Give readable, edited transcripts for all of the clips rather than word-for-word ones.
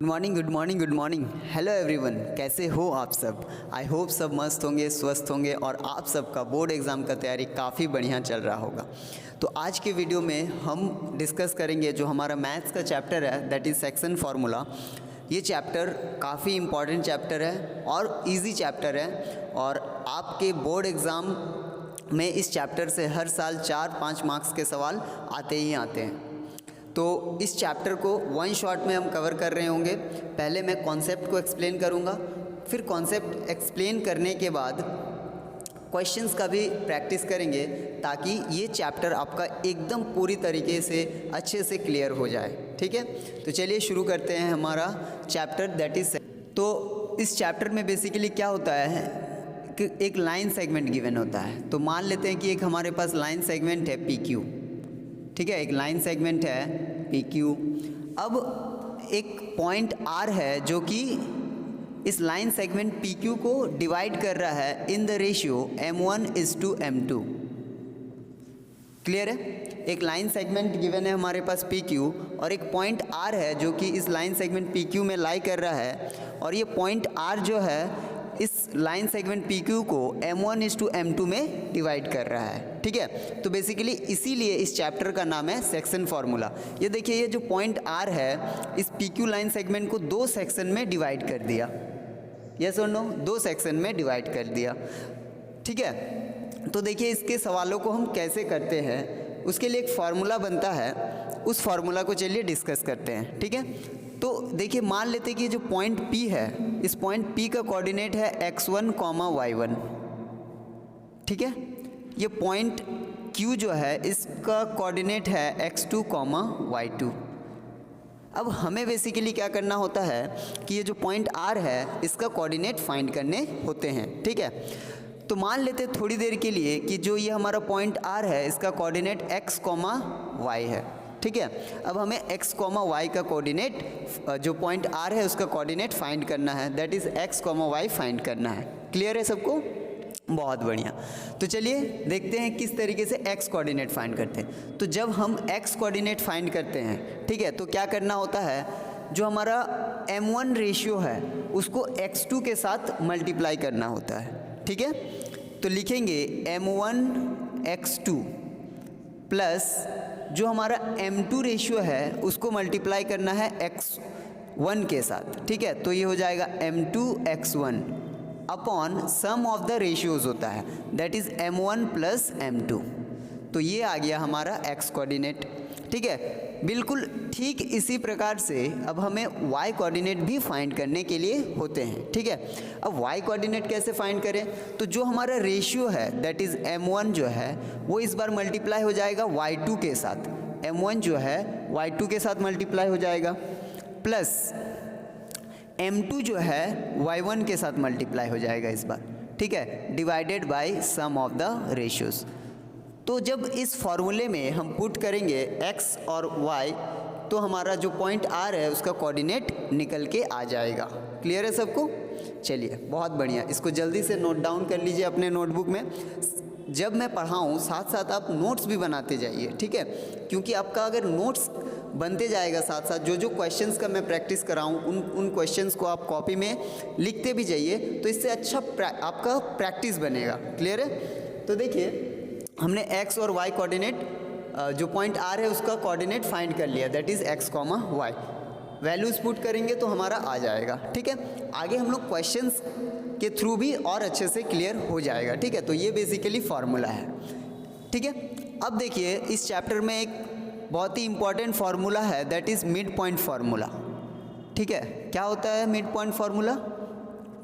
Good morning good morning good morning. Hello everyone, कैसे हो आप सब। आई होप सब मस्त होंगे, स्वस्थ होंगे और आप सबका बोर्ड एग्ज़ाम का तैयारी काफ़ी बढ़िया चल रहा होगा। तो आज के वीडियो में हम डिस्कस करेंगे जो हमारा मैथ्स का चैप्टर है, दैट इज़ सेक्शन फार्मूला। ये चैप्टर काफ़ी इम्पॉर्टेंट चैप्टर है और इजी चैप्टर है और आपके बोर्ड एग्ज़ाम में इस चैप्टर से हर साल 4-5 मार्क्स के सवाल आते ही आते हैं। तो इस चैप्टर को वन शॉट में हम कवर कर रहे होंगे। पहले मैं कॉन्सेप्ट को एक्सप्लेन करूँगा, फिर कॉन्सेप्ट एक्सप्लेन करने के बाद क्वेश्चंस का भी प्रैक्टिस करेंगे ताकि ये चैप्टर आपका एकदम पूरी तरीके से अच्छे से क्लियर हो जाए। ठीक है, तो चलिए शुरू करते हैं हमारा चैप्टर दैट इज़। तो इस चैप्टर में बेसिकली क्या होता है कि एक लाइन सेगमेंट गिवन होता है। तो मान लेते हैं कि एक हमारे पास लाइन सेगमेंट है पी क्यू। ठीक है, एक लाइन सेगमेंट है पी क्यू। अब एक पॉइंट आर है जो कि इस लाइन सेगमेंट पी क्यू को डिवाइड कर रहा है इन द रेशियो m1:m2। क्लियर है, एक लाइन सेगमेंट गिवन है हमारे पास पी क्यू और एक पॉइंट आर है जो कि इस लाइन सेगमेंट पी क्यू में लाई कर रहा है और ये पॉइंट आर जो है इस लाइन सेगमेंट पी क्यू को m1:m2 में डिवाइड कर रहा है। ठीक है, तो बेसिकली इसीलिए इस चैप्टर का नाम है सेक्शन फार्मूला। ये देखिए, ये जो पॉइंट आर है इस पी क्यू लाइन सेगमेंट को 2 सेक्शन में डिवाइड कर दिया। यस और नो, 2 सेक्शन में डिवाइड कर दिया। ठीक है, तो देखिए इसके सवालों को हम कैसे करते हैं, उसके लिए एक फार्मूला बनता है। उस फार्मूला को चलिए डिस्कस करते हैं। ठीक है, तो देखिए मान लेते हैं कि जो पॉइंट P है, इस पॉइंट P का कोऑर्डिनेट है x1, y1। ठीक है, ये पॉइंट Q जो है इसका कोऑर्डिनेट है x2, y2। अब हमें बेसिकली क्या करना होता है कि ये जो पॉइंट R है इसका कोऑर्डिनेट फाइंड करने होते हैं। ठीक है, तो मान लेते हैं थोड़ी देर के लिए कि जो ये हमारा पॉइंट R है इसका कोऑर्डिनेट x, y है। ठीक है, अब हमें x, y का कोऑर्डिनेट जो पॉइंट R है उसका कोऑर्डिनेट फाइंड करना है, that is x, y find करना है। क्लियर है सबको? बहुत बढ़िया। तो चलिए देखते हैं किस तरीके से x कोऑर्डिनेट फाइंड करते हैं। तो जब हम x कोऑर्डिनेट फाइंड करते हैं, ठीक है, तो क्या करना होता है, जो हमारा m1 रेशियो है उसको x2 के साथ मल्टीप्लाई करना होता है। ठीक है, तो लिखेंगे m1x2 प्लस जो हमारा m2 रेशियो है उसको मल्टीप्लाई करना है x1 के साथ। ठीक है, तो ये हो जाएगा m2x1 upon sum of the ratios होता है, that is m1 plus m2। तो ये आ गया हमारा x कोऑर्डिनेट। ठीक है, बिल्कुल ठीक इसी प्रकार से अब हमें y कोऑर्डिनेट भी फाइंड करने के लिए होते हैं। ठीक है, अब y कोऑर्डिनेट कैसे फाइंड करें, तो जो हमारा रेशियो है दैट इज़ m1 जो है वो इस बार मल्टीप्लाई हो जाएगा y2 के साथ। m1 जो है y2 के साथ मल्टीप्लाई हो जाएगा प्लस m2 जो है y1 के साथ मल्टीप्लाई हो जाएगा इस बार। ठीक है, divided by sum of the ratios. तो जब इस फॉर्मूले में हम पुट करेंगे x और y तो हमारा जो पॉइंट R है उसका कोऑर्डिनेट निकल के आ जाएगा। क्लियर है सबको? चलिए बहुत बढ़िया, इसको जल्दी से नोट डाउन कर लीजिए अपने नोटबुक में। जब मैं पढ़ाऊँ साथ साथ आप नोट्स भी बनाते जाइए। ठीक है, क्योंकि आपका अगर नोट्स बनते जाएगा साथ साथ जो क्वेश्चंस का मैं प्रैक्टिस कराऊँ उन क्वेश्चंस को आप कॉपी में लिखते भी जाइए, तो इससे अच्छा आपका प्रैक्टिस बनेगा। क्लियर है? तो देखिए हमने x और y कोऑर्डिनेट जो पॉइंट R है उसका कोऑर्डिनेट फाइंड कर लिया, that is x, y। Values put करेंगे तो हमारा आ जाएगा। ठीक है, आगे हम लोग क्वेश्चंस के थ्रू भी और अच्छे से क्लियर हो जाएगा। ठीक है, तो ये बेसिकली फार्मूला है। ठीक है, अब देखिए इस चैप्टर में एक बहुत ही इंपॉर्टेंट फार्मूला है, that is mid point formula. ठीक है, क्या होता है मिड पॉइंट फार्मूला,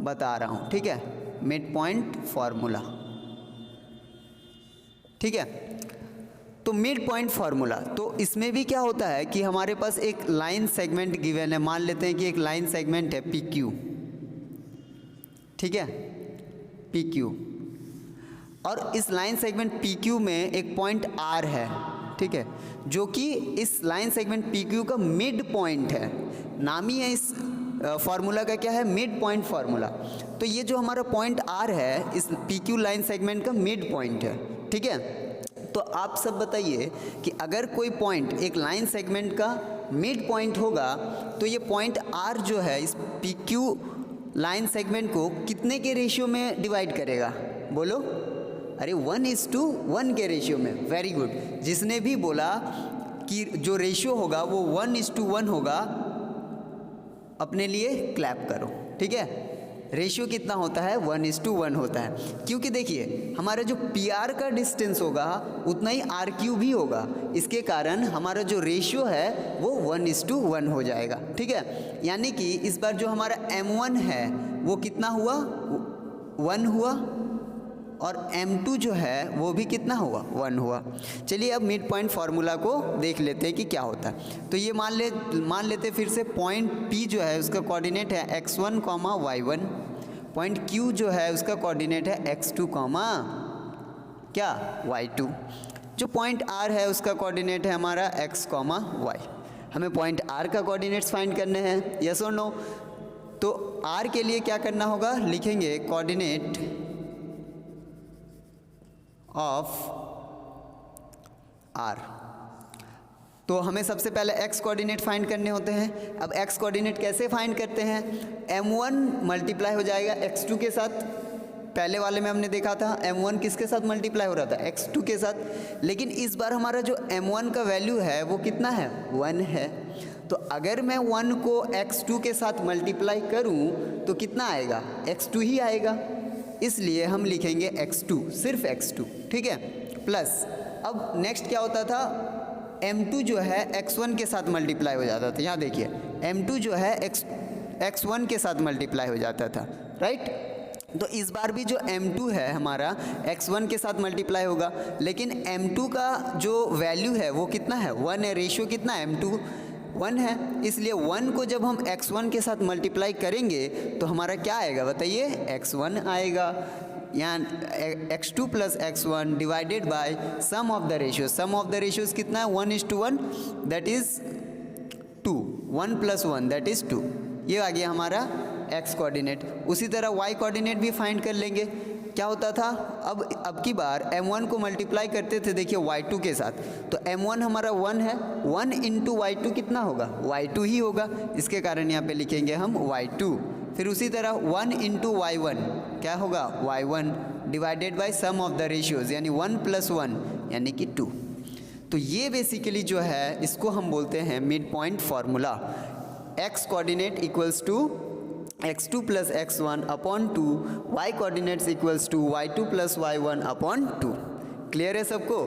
बता रहा हूँ। ठीक है, मिड पॉइंट फार्मूला। ठीक है, तो मिड पॉइंट फार्मूला, तो इसमें भी क्या होता है कि हमारे पास एक लाइन सेगमेंट गिवन है। मान लेते हैं कि एक लाइन सेगमेंट है पी क्यू। ठीक है, पी क्यू, और इस लाइन सेगमेंट पी क्यू में एक पॉइंट आर है। ठीक है, जो कि इस लाइन सेगमेंट पी क्यू का मिड पॉइंट है। नाम ही है इस फार्मूला का क्या है, मिड पॉइंट फार्मूला। तो ये जो हमारा पॉइंट आर है इस पी क्यू लाइन सेगमेंट का मिड पॉइंट है। ठीक है, तो आप सब बताइए कि अगर कोई पॉइंट एक लाइन सेगमेंट का मिड पॉइंट होगा तो ये पॉइंट आर जो है इस पी क्यू लाइन सेगमेंट को कितने के रेशियो में डिवाइड करेगा, बोलो? अरे 1:1 के रेशियो में। Very good. जिसने भी बोला कि जो रेशियो होगा वो 1:1 होगा, अपने लिए क्लैप करो, ठीक है। रेशियो कितना होता है? 1:1 होता है, क्योंकि देखिए हमारा जो पी आर का डिस्टेंस होगा उतना ही आर क्यू भी होगा, इसके कारण हमारा जो रेशियो है वो 1:1 हो जाएगा, ठीक है। यानी कि इस बार जो हमारा M1 है वो कितना हुआ? 1 हुआ, और M2 जो है वो भी कितना हुआ? 1 हुआ। चलिए अब मिड पॉइंट फार्मूला को देख लेते हैं कि क्या होता है। तो ये मान लेते फिर से पॉइंट P जो है उसका कोऑर्डिनेट है x1, y1। पॉइंट Q जो है उसका कोऑर्डिनेट है x2, क्या y2। जो पॉइंट R है उसका कोऑर्डिनेट है हमारा x, y। हमें पॉइंट R का कोऑर्डिनेट्स फाइंड करने हैं, यस और नो? तो R के लिए क्या करना होगा? लिखेंगे कोऑर्डिनेट ऑफ R। तो हमें सबसे पहले x कोऑर्डिनेट फाइंड करने होते हैं। अब x कोऑर्डिनेट कैसे फाइंड करते हैं? M1 मल्टीप्लाई हो जाएगा x2 के साथ। पहले वाले में हमने देखा था M1 किसके साथ मल्टीप्लाई हो रहा था? x2 के साथ। लेकिन इस बार हमारा जो M1 का वैल्यू है वो कितना है? 1 है। तो अगर मैं 1 को x2 के साथ मल्टीप्लाई करूं तो कितना आएगा? x2 ही आएगा, इसलिए हम लिखेंगे x2, सिर्फ x2, ठीक है। प्लस अब नेक्स्ट क्या होता था? M2 जो है x1 के साथ मल्टीप्लाई हो जाता था। यहाँ देखिए M2 जो है x1 के साथ मल्टीप्लाई हो जाता था, राइट। तो इस बार भी जो M2 है हमारा x1 के साथ मल्टीप्लाई होगा, लेकिन M2 का जो वैल्यू है वो कितना है? 1 है। रेशियो कितना है? M2 1 है, इसलिए 1 को जब हम x1 के साथ मल्टीप्लाई करेंगे तो हमारा क्या आएगा बताइए? x1 आएगा। यहाँ x2 plus x1 divided by sum of the ratio. Sum of the ratios कितना है? 1:1, दैट इज 2। 1 + 1 that is 2। ये आ गया हमारा x कोऑर्डिनेट। उसी तरह y कोऑर्डिनेट भी फाइंड कर लेंगे। क्या होता था? अब की बार M1 को मल्टीप्लाई करते थे, देखिए y2 के साथ, तो M1 हमारा 1 है। 1 × y2 कितना होगा? y2 ही होगा, इसके कारण यहाँ पे लिखेंगे हम y2। फिर उसी तरह 1 × y1 क्या होगा? y1 divided by sum of the ratios, यानी 1 + 1 यानी कि 2। तो ये बेसिकली जो है इसको हम बोलते हैं mid point formula. x coordinate equals to x2 + x1 upon 2, y coordinates equals to y2 + y1 upon 2। Clear है सबको?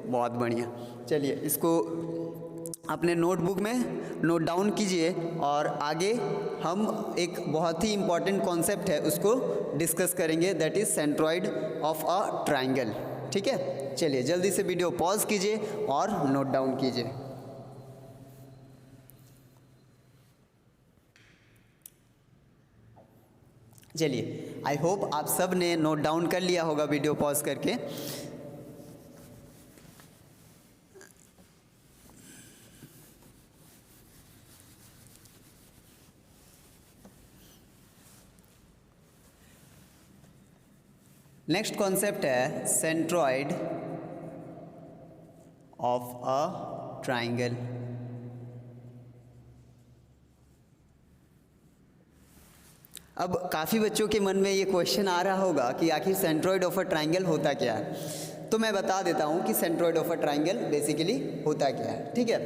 बहुत बढ़िया। चलिए इसको अपने नोटबुक में नोट डाउन कीजिए और आगे हम एक बहुत ही इम्पॉर्टेंट कॉन्सेप्ट है उसको डिस्कस करेंगे, that is centroid of a triangle, ठीक है। चलिए जल्दी से वीडियो पॉज कीजिए और नोट डाउन कीजिए। चलिए आई होप आप सब ने नोट डाउन कर लिया होगा वीडियो पॉज करके। नेक्स्ट कॉन्सेप्ट है सेंट्रॉइड ऑफ अ ट्राइंगल। अब काफ़ी बच्चों के मन में ये क्वेश्चन आ रहा होगा कि आखिर सेंट्रॉइड ऑफ अ ट्राइंगल होता क्या है। तो मैं बता देता हूँ कि centroid of a triangle basically होता क्या है, ठीक है।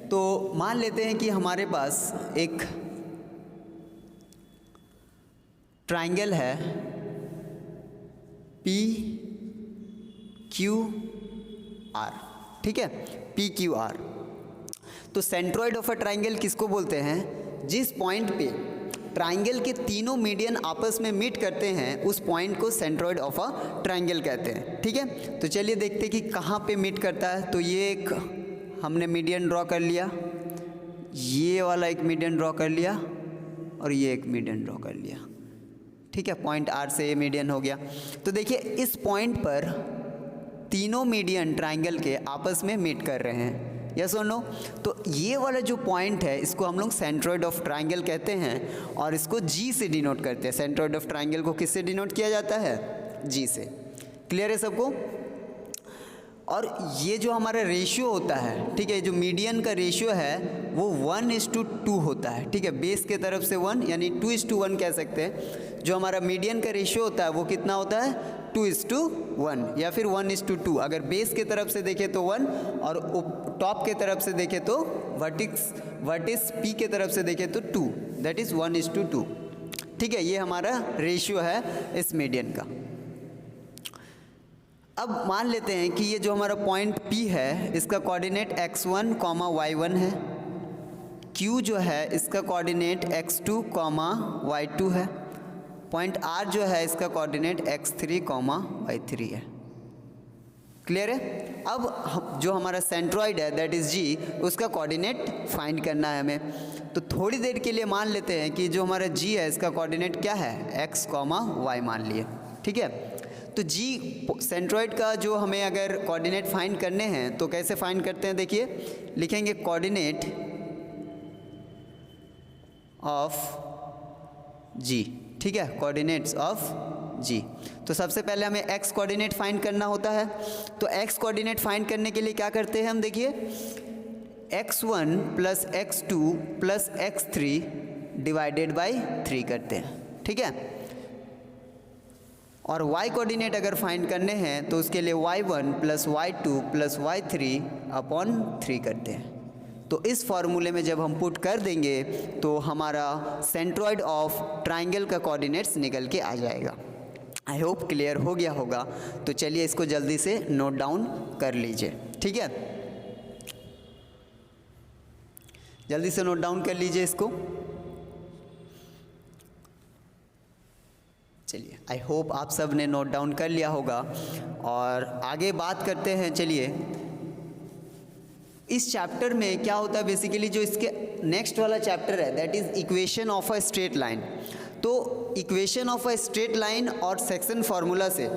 तो मान लेते हैं कि हमारे पास एक ट्राइंगल है PQR, ठीक है, PQR। तो सेंट्रॉइड ऑफ अ ट्राइंगल किसको बोलते हैं? जिस पॉइंट पे ट्राइंगल के तीनों मीडियन आपस में मीट करते हैं उस पॉइंट को सेंट्रॉइड ऑफ अ ट्राइंगल कहते हैं, ठीक है। तो चलिए देखते हैं कि कहाँ पे मीट करता है। तो ये एक हमने मीडियन ड्रॉ कर लिया, ये वाला एक मीडियन ड्रॉ कर लिया और ये एक मीडियन ड्रॉ कर लिया, ठीक है। पॉइंट R से ये मीडियन हो गया। तो देखिए इस पॉइंट पर तीनों मीडियन ट्राइंगल के आपस में मीट कर रहे हैं, यस और नो। तो ये वाला जो पॉइंट है इसको हम लोग सेंट्रॉइड ऑफ ट्राइंगल कहते हैं और इसको G से डिनोट करते हैं। सेंट्रॉइड ऑफ ट्राइंगल को किससे डिनोट किया जाता है? G से। क्लियर है सबको? और ये जो हमारा रेशियो होता है, ठीक है, जो मीडियन का रेशियो है वो 1:2 होता है, ठीक है, बेस के तरफ से 1 यानी 2:1 कह सकते हैं। जो हमारा मीडियन का रेशियो होता है वो कितना होता है 2:1 या फिर 1:2। अगर बेस के तरफ से देखें तो 1 और टॉप के तरफ से देखें तो वर्टिस पी के तरफ से देखें तो 2, दैट इज़ 1:2। ठीक है, ये हमारा रेशियो है इस मीडियन का। अब मान लेते हैं कि ये जो हमारा पॉइंट P है इसका कोऑर्डिनेट x1, y1 है। Q जो है इसका कोऑर्डिनेट x2, y2 है। पॉइंट R जो है इसका कोऑर्डिनेट x3, y3 है। क्लियर है? अब जो हमारा सेंट्रॉइड है दैट इज़ G, उसका कोऑर्डिनेट फाइंड करना है हमें। तो थोड़ी देर के लिए मान लेते हैं कि जो हमारा G है इसका कोऑर्डिनेट क्या है x, y मान लिए। ठीक है, तो G सेंट्रॉइड का जो हमें अगर कोऑर्डिनेट फाइंड करने हैं तो कैसे फाइंड करते हैं, देखिए लिखेंगे कोऑर्डिनेट ऑफ G। ठीक है, कोऑर्डिनेट्स ऑफ G। तो सबसे पहले हमें x कोऑर्डिनेट फाइंड करना होता है। तो x कोऑर्डिनेट फाइंड करने के लिए क्या करते हैं हम, देखिए x1 plus x2 plus x3 divided by 3 करते हैं। ठीक है, और y कोऑर्डिनेट अगर फाइंड करने हैं तो उसके लिए y1 plus y2 plus y3 upon 3 करते हैं। तो इस फॉर्मूले में जब हम पुट कर देंगे तो हमारा सेंट्रॉइड ऑफ ट्राइंगल का कोऑर्डिनेट्स निकल के आ जाएगा। आई होप क्लियर हो गया होगा। तो चलिए इसको जल्दी से नोट डाउन कर लीजिए। ठीक है, जल्दी से नोट डाउन कर लीजिए इसको। चलिए, आई होप आप सब ने नोट डाउन कर लिया होगा और आगे बात करते हैं। चलिए, इस चैप्टर में क्या होता है बेसिकली, जो इसके नेक्स्ट वाला चैप्टर है that is equation of a straight line. तो equation of a straight line और सेक्शन फार्मूला से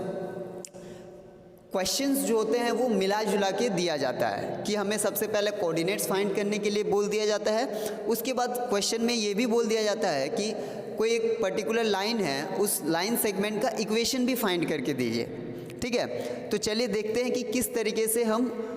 क्वेश्चंस जो होते हैं वो मिला जुला के दिया जाता है कि हमें सबसे पहले कोऑर्डिनेट्स फाइंड करने के लिए बोल दिया जाता है। उसके बाद क्वेश्चन में ये भी बोल दिया जाता है कि कोई एक पर्टिकुलर लाइन है, उस लाइन सेगमेंट का इक्वेशन भी फाइंड करके दीजिए। ठीक है, तो चलिए देखते हैं कि किस तरीके से हम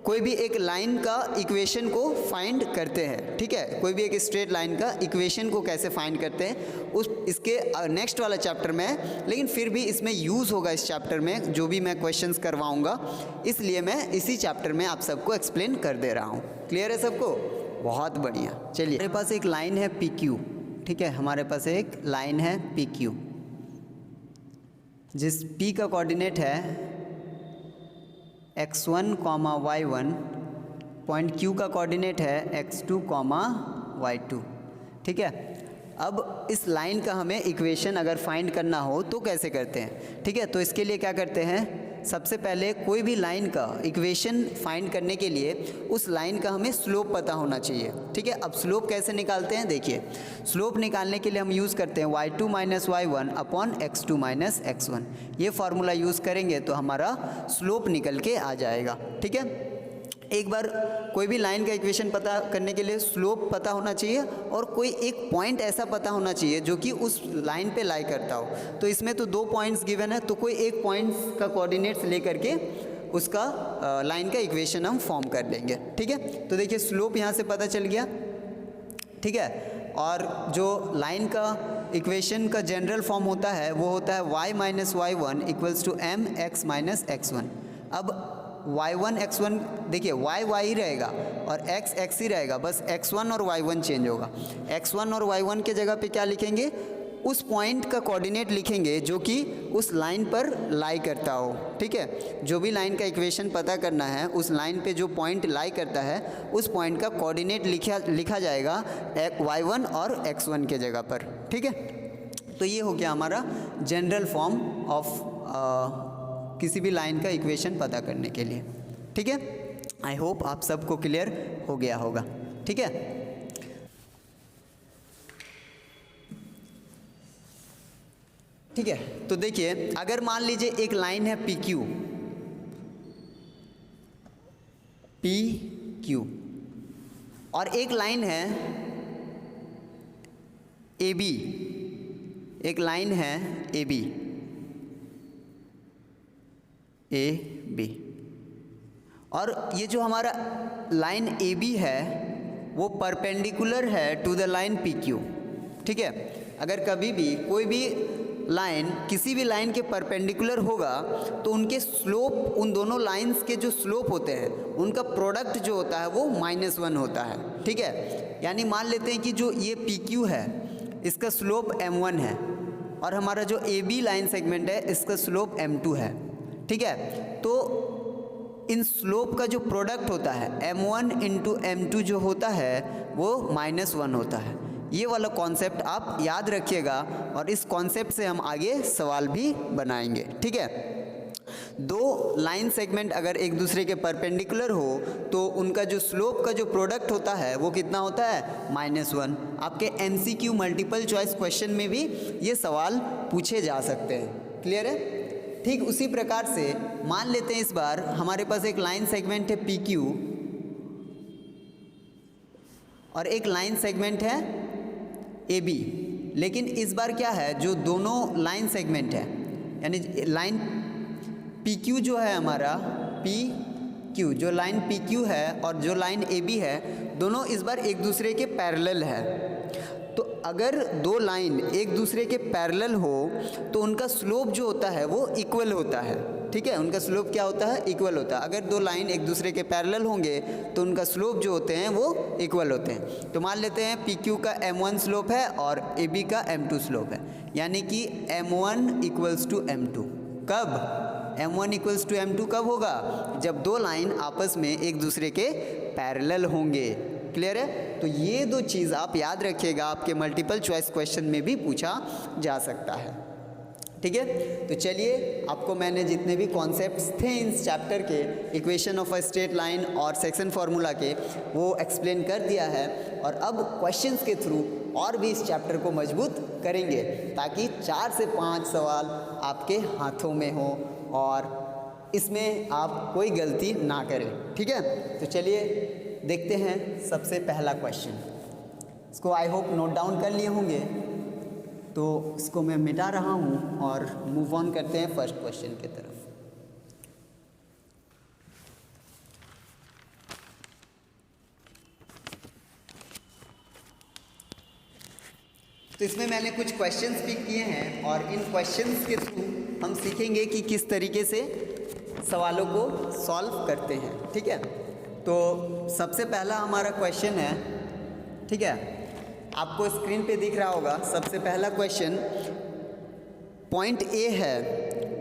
कोई भी एक लाइन का इक्वेशन को फाइंड करते हैं। ठीक है, कोई भी एक स्ट्रेट लाइन का इक्वेशन को कैसे फाइंड करते हैं उस इसके नेक्स्ट वाला चैप्टर में है, लेकिन फिर भी इसमें यूज़ होगा इस चैप्टर में जो भी मैं क्वेश्चंस करवाऊंगा, इसलिए मैं इसी चैप्टर में आप सबको एक्सप्लेन कर दे रहा हूँ। क्लियर है सबको? बहुत बढ़िया। चलिए, हमारे पास एक लाइन है PQ। ठीक है, हमारे पास एक लाइन है PQ जिस P का कोऑर्डिनेट है x1, y1, पॉइंट Q का कोऑर्डिनेट है x2, y2। ठीक है, अब इस लाइन का हमें इक्वेशन अगर फाइंड करना हो तो कैसे करते हैं? ठीक है, तो इसके लिए क्या करते हैं, सबसे पहले कोई भी लाइन का इक्वेशन फाइंड करने के लिए उस लाइन का हमें स्लोप पता होना चाहिए। ठीक है, अब स्लोप कैसे निकालते हैं, देखिए स्लोप निकालने के लिए हम यूज़ करते हैं y2 minus y1 upon x2 minus x1। ये फार्मूला यूज़ करेंगे तो हमारा स्लोप निकल के आ जाएगा। ठीक है, एक बार कोई भी लाइन का इक्वेशन पता करने के लिए स्लोप पता होना चाहिए और कोई एक पॉइंट ऐसा पता होना चाहिए जो कि उस लाइन पे लाई करता हो। तो इसमें तो 2 पॉइंट्स गिवन है, तो कोई एक पॉइंट्स का कोऑर्डिनेट्स लेकर के उसका लाइन का इक्वेशन हम फॉर्म कर लेंगे। ठीक है, तो देखिए स्लोप यहाँ से पता चल गया। ठीक है, और जो लाइन का इक्वेशन का जनरल फॉर्म होता है वो होता है y minus y1 equals to m x minus x1। अब y1 x1 देखिए y ही रहेगा और x x ही रहेगा, बस x1 और y1 चेंज होगा। x1 और y1 के जगह पे क्या लिखेंगे, उस पॉइंट का कोऑर्डिनेट लिखेंगे जो कि उस लाइन पर लाई करता हो। ठीक है, जो भी लाइन का इक्वेशन पता करना है उस लाइन पे जो पॉइंट लाई करता है उस पॉइंट का कोऑर्डिनेट लिखा जाएगा y1 और x1 के जगह पर। ठीक है, तो ये हो गया हमारा जनरल फॉर्म ऑफ किसी भी लाइन का इक्वेशन पता करने के लिए। ठीक है, आई होप आप सबको क्लियर हो गया होगा। ठीक है, ठीक है, तो देखिए अगर मान लीजिए एक लाइन है PQ और एक लाइन है AB, एक लाइन है AB। और ये जो हमारा लाइन ए बी है वो परपेंडिकुलर है to the line P Q, ठीक है। अगर कभी भी कोई भी लाइन किसी भी लाइन के परपेंडिकुलर होगा तो उनके स्लोप, उन दोनों लाइंस के जो स्लोप होते हैं उनका प्रोडक्ट जो होता है वो -1 होता है, ठीक है। यानी मान लेते हैं कि जो ये पी क्यू है इसका स्लोप m1 है और हमारा जो ए बी लाइन सेगमेंट है इसका स्लोप m2 है, ठीक है। तो इन स्लोप का जो प्रोडक्ट होता है m1 इंटू m2 जो होता है वो -1 होता है। ये वाला कॉन्सेप्ट आप याद रखिएगा और इस कॉन्सेप्ट से हम आगे सवाल भी बनाएंगे, ठीक है। दो लाइन सेगमेंट अगर एक दूसरे के परपेंडिकुलर हो तो उनका जो स्लोप का जो प्रोडक्ट होता है वो कितना होता है -1। आपके MCQ मल्टीपल चॉइस क्वेश्चन में भी ये सवाल पूछे जा सकते हैं, क्लियर है। ठीक उसी प्रकार से मान लेते हैं इस बार हमारे पास एक लाइन सेगमेंट है PQ और एक लाइन सेगमेंट है AB, लेकिन इस बार क्या है, जो दोनों लाइन सेगमेंट है यानी लाइन PQ जो है हमारा PQ, जो लाइन PQ है और जो लाइन AB है दोनों इस बार एक दूसरे के पैरेलल है। तो अगर दो लाइन एक दूसरे के पैरेलल हो तो उनका स्लोप जो होता है वो इक्वल होता है, ठीक है। उनका स्लोप क्या होता है, इक्वल होता है। अगर दो लाइन एक दूसरे के पैरेलल होंगे तो उनका स्लोप जो होते हैं वो इक्वल होते हैं। तो मान लेते हैं PQ का m1 स्लोप है और AB का m2 स्लोप है, यानी कि m1 इक्वल्स टू m2। कब m1 इक्वल्स टू m2 कब होगा, जब दो लाइन आपस में एक दूसरे के पैरेलल होंगे, क्लियर है। तो ये दो चीज़ आप याद रखिएगा, आपके मल्टीपल चॉइस क्वेश्चन में भी पूछा जा सकता है, ठीक है। तो चलिए आपको मैंने जितने भी कॉन्सेप्ट्स थे इस चैप्टर के, equation of a straight line और सेक्शन फार्मूला के, वो एक्सप्लेन कर दिया है। और अब क्वेश्चंस के थ्रू और भी इस चैप्टर को मजबूत करेंगे ताकि 4 से 5 सवाल आपके हाथों में हो और इसमें आप कोई गलती ना करें, ठीक है। तो चलिए देखते हैं सबसे पहला क्वेश्चन। इसको आई होप नोट डाउन कर लिए होंगे, तो इसको मैं मिटा रहा हूँ और मूव ऑन करते हैं फर्स्ट क्वेश्चन की तरफ। तो इसमें मैंने कुछ क्वेश्चंस पिक किए हैं और इन क्वेश्चंस के थ्रू हम सीखेंगे कि किस तरीके से सवालों को सॉल्व करते हैं, ठीक है। तो सबसे पहला हमारा क्वेश्चन है, ठीक है, आपको स्क्रीन पे दिख रहा होगा। सबसे पहला क्वेश्चन, पॉइंट A है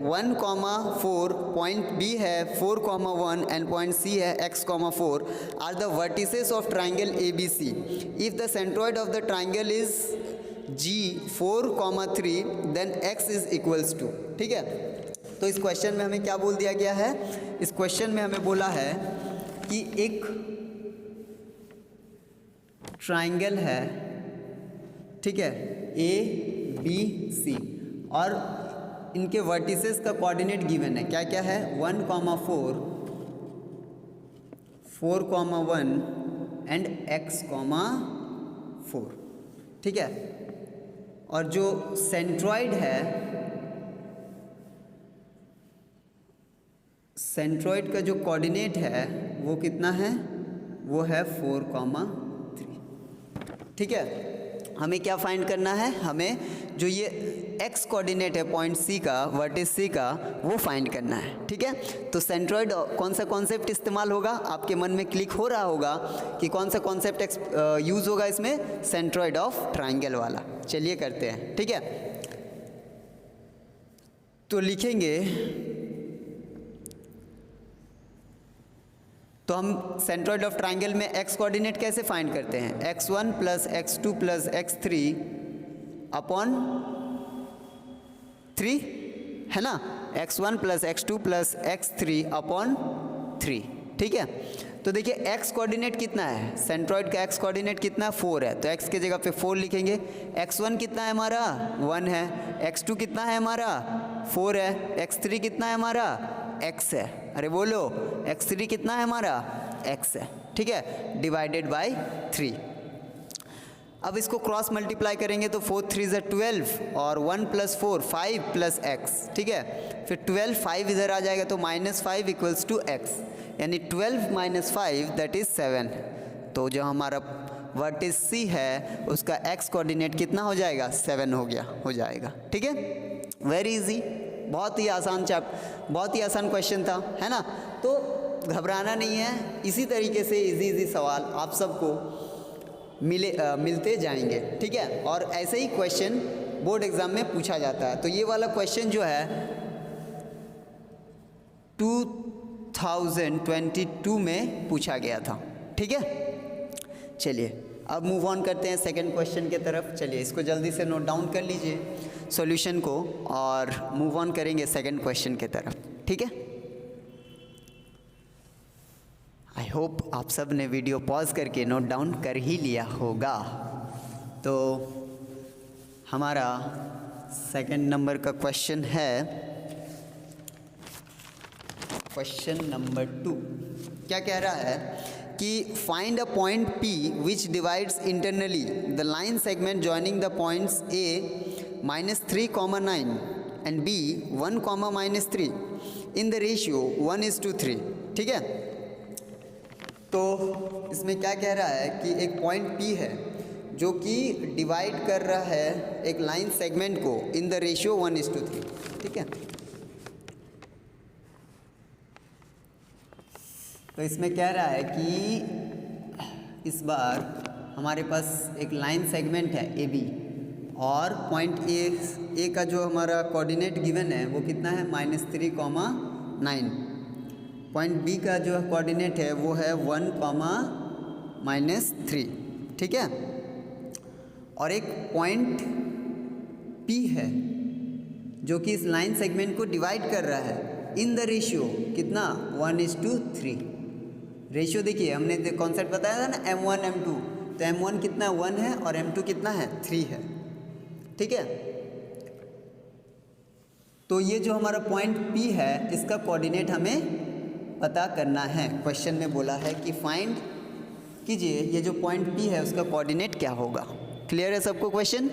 1,4, पॉइंट B है 4,1 एंड पॉइंट C है x,4 are the vertices of triangle ABC। If the centroid of the triangle is G 4,3 then x is equals to, ठीक है। तो इस क्वेश्चन में हमें क्या बोल दिया गया है, इस क्वेश्चन में हमें बोला है कि एक ट्राइंगल है, ठीक है, ABC और इनके वर्टिसेस का कोऑर्डिनेट गिवन है, क्या क्या है, 1,4, 4,1 एंड x,4, ठीक है। और जो सेंट्रॉइड है, सेंट्रॉइड का जो कोऑर्डिनेट है वो कितना है, वो है 4,3, ठीक है। हमें क्या फाइंड करना है, हमें जो ये x कोऑर्डिनेट है पॉइंट C का, वर्टिस C का, वो फाइंड करना है, ठीक है। तो सेंट्रॉइड कौन सा कॉन्सेप्ट इस्तेमाल होगा, आपके मन में क्लिक हो रहा होगा कि कौन सा कॉन्सेप्ट यूज़ होगा इसमें, सेंट्रॉइड ऑफ ट्राइंगल वाला। चलिए करते हैं, ठीक है। तो लिखेंगे, तो हम सेंट्रॉइड ऑफ ट्राइंगल में x कोऑर्डिनेट कैसे फाइंड करते हैं, x1 plus x2 plus x3 upon 3 है ना, x1 plus x2 plus x3 upon 3, ठीक है। तो देखिए x कोऑर्डिनेट कितना है, सेंट्रॉइड का x कोऑर्डिनेट कितना, 4 है, तो x के जगह पे 4 लिखेंगे। x1 कितना है हमारा, 1 है, x2 कितना है हमारा, 4 है, x3 कितना है हमारा, x है, अरे बोलो, x3 कितना है हमारा, x है, ठीक है, डिवाइडेड बाय 3। अब इसको क्रॉस मल्टीप्लाई करेंगे तो 4 3 ज़ा 12 और 1 प्लस 4 5 प्लस x, ठीक है। फिर 12 5 इधर आ जाएगा तो -5 इक्वल्स टू x। यानी 12 माइनस 5 दैट इज़ 7। तो जो हमारा वर्टिस सी है उसका एक्स कोऑर्डिनेट कितना हो जाएगा, 7 हो जाएगा। ठीक है, वेरी इजी, बहुत ही आसान क्वेश्चन था, है ना। तो घबराना नहीं है, इसी तरीके से इजी सवाल आप सबको मिलते जाएंगे। ठीक है, और ऐसे ही क्वेश्चन बोर्ड एग्जाम में पूछा जाता है। तो ये वाला क्वेश्चन जो है 2022 में पूछा गया था। ठीक है, चलिए अब मूव ऑन करते हैं सेकंड क्वेश्चन के तरफ। चलिए इसको जल्दी से नोट डाउन कर लीजिए सॉल्यूशन को और मूव ऑन करेंगे सेकंड क्वेश्चन के तरफ। ठीक है, आई होप आप सब ने वीडियो पॉज करके नोट डाउन कर ही लिया होगा। तो हमारा सेकंड नंबर का क्वेश्चन है क्वेश्चन नंबर 2। क्या कह रहा है कि find a point P which divides internally the line segment joining the points A -3,9 and B 1,-3 in the ratio 1:3। ठीक है, तो इसमें क्या कह रहा है कि एक पॉइंट P है जो कि डिवाइड कर रहा है एक लाइन सेगमेंट को इन द रेशियो 1:3। ठीक है, तो इसमें कह रहा है कि इस बार हमारे पास एक लाइन सेगमेंट है AB और पॉइंट A का जो हमारा कोऑर्डिनेट गिवन है वो कितना है, -3,9। पॉइंट B का जो कोऑर्डिनेट है वो है 1,-3। ठीक है, और एक पॉइंट P है जो कि इस लाइन सेगमेंट को डिवाइड कर रहा है इन द रेशियो कितना, 1:3। रेशियो देखिए, हमने कॉन्सेप्ट बताया था ना M1 M2, तो M1 कितना 1 है और M2 कितना है 3 है। ठीक है, तो ये जो हमारा पॉइंट P है इसका कोऑर्डिनेट हमें पता करना है। क्वेश्चन में बोला है कि फाइंड कीजिए ये जो पॉइंट P है उसका कोऑर्डिनेट क्या होगा। क्लियर है सबको क्वेश्चन?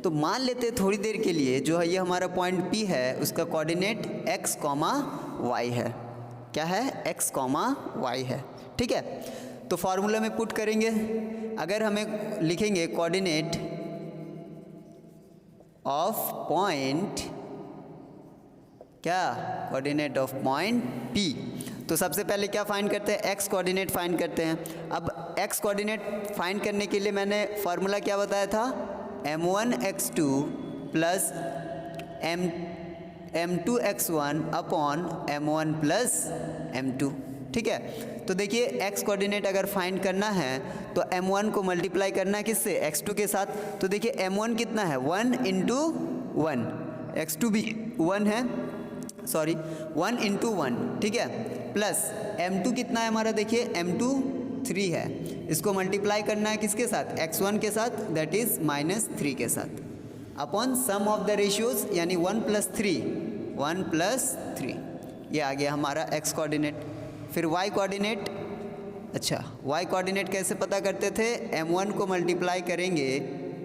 तो मान लेते थोड़ी देर के लिए जो है ये हमारा पॉइंट P है उसका कोऑर्डिनेट x, y है। क्या है, x, y है। ठीक है, तो फॉर्मूला में पुट करेंगे। अगर हमें लिखेंगे कोऑर्डिनेट ऑफ पॉइंट, क्या, कोऑर्डिनेट ऑफ पॉइंट P, तो सबसे पहले क्या फाइंड करते हैं, x कोऑर्डिनेट फाइंड करते हैं। अब x कोऑर्डिनेट फाइंड करने के लिए मैंने फार्मूला क्या बताया था, m1x2 plus m2x1 upon m1 plus m2। ठीक है, तो देखिए x कोऑर्डिनेट अगर फाइंड करना है तो m1 को मल्टीप्लाई करना है किससे, x2 के साथ। तो देखिए m1 कितना है, 1 × 1, x2 भी 1 है, सॉरी 1 × 1। ठीक है, प्लस m2 कितना है हमारा, देखिए m2 3 है, इसको मल्टीप्लाई करना है किसके साथ, x1 के साथ, दैट इज -3 के साथ, upon sum of the ratios यानी 1 + 3, ये आ गया हमारा x कोऑर्डिनेट। फिर y कोऑर्डिनेट, अच्छा y कोऑर्डिनेट कैसे पता करते थे, m1 को मल्टीप्लाई करेंगे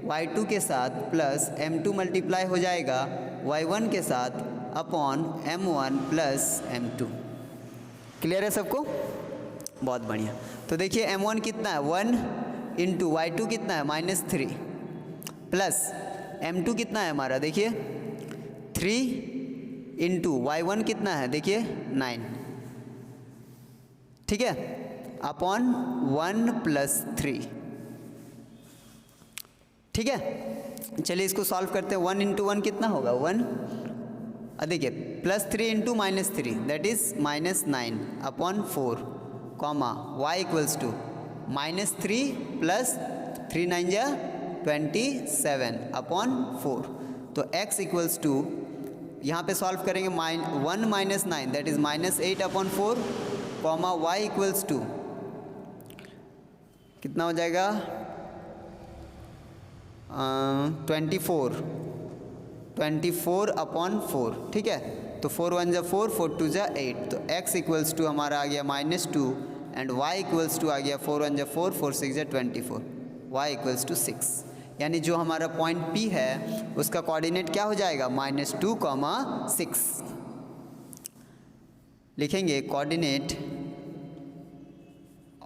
y2 के साथ प्लस m2 मल्टीप्लाई हो जाएगा y1 के साथ upon m1 plus m2। Clear है सबको? बहुत बढ़िया। तो देखिए m1 कितना है, 1 × y2 कितना है, -3 प्लस m2 कितना है हमारा, देखिए 3 × y1 कितना है, देखिए 9। ठीक है, अपॉन 1 + 3। ठीक है, चलिए इसको सॉल्व करते हैं। 1 × 1 कितना होगा, 1, देखिए +3 × -3 that is -9 upon 4, y equals to -3 plus 3 9 जा 27 अपॉन 4। तो x इक्वल्स टू, यहाँ पे सॉल्व करेंगे 1 - 9 that is -8 upon 4, y equals to कितना हो जाएगा, 24 अपॉन 4। ठीक है, तो 4 1 जा 4, 4 2 जा 8, तो x इक्वल्स टू हमारा आ गया -2 एंड y इक्वल्स टू आ गया 4 1 जा 4, 4 6 जा 24, y इक्वल्स टू 6। यानी जो हमारा पॉइंट P है उसका कोऑर्डिनेट क्या हो जाएगा, -2, 6। लिखेंगे coordinate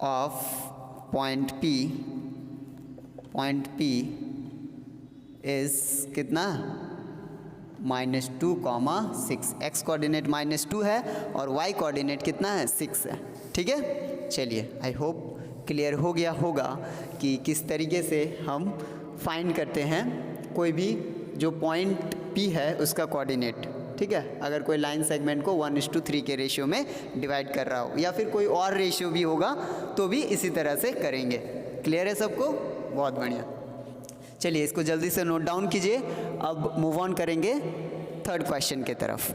of point P is कितना, -2,6। x कोऑर्डिनेट -2 है और y कोऑर्डिनेट कितना है, 6 है। ठीक है, चलिए आई होप क्लियर हो गया होगा कि किस तरीके से हम फाइंड करते हैं कोई भी जो पॉइंट P है उसका कोऑर्डिनेट। ठीक है, अगर कोई लाइन सेगमेंट को 1:3 के रेशियो में डिवाइड कर रहा हो या फिर कोई और रेशियो भी होगा तो भी इसी तरह से करेंगे। क्लियर है सबको? बहुत बढ़िया। चलिए इसको जल्दी से नोट डाउन कीजिए। अब मूव ऑन करेंगे थर्ड क्वेश्चन की तरफ।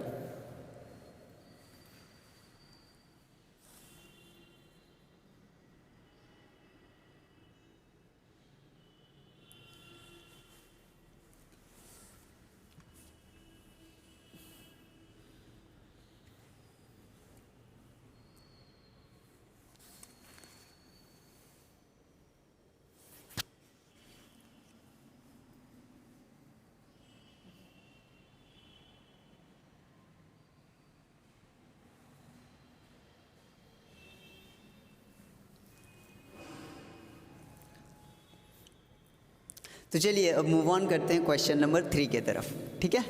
तो चलिए अब मूव ऑन करते हैं क्वेश्चन नंबर 3 की तरफ। ठीक है,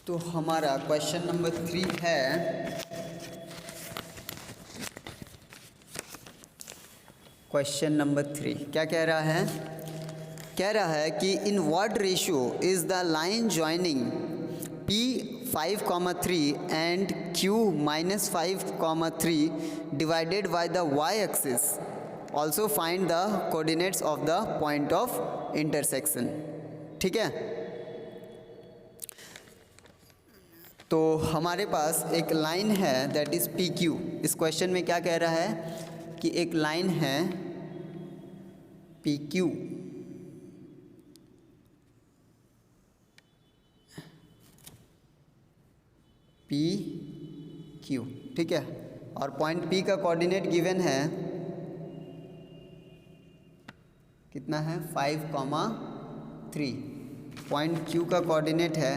तो हमारा क्वेश्चन नंबर 3 है, क्वेश्चन नंबर 3 क्या कह रहा है? कह रहा है कि in what ratio is the line joining P 5,3 and Q -5,3 divided by the y axis, also find the coordinates of the point of intersection. ठीक है, तो हमारे पास एक लाइन है दैट इज PQ। इस क्वेश्चन में क्या कह रहा है कि एक लाइन है PQ PQ। ठीक है, और पॉइंट P का कोऑर्डिनेट गिवन है कितना है, 5,3। पॉइंट Q का कोऑर्डिनेट है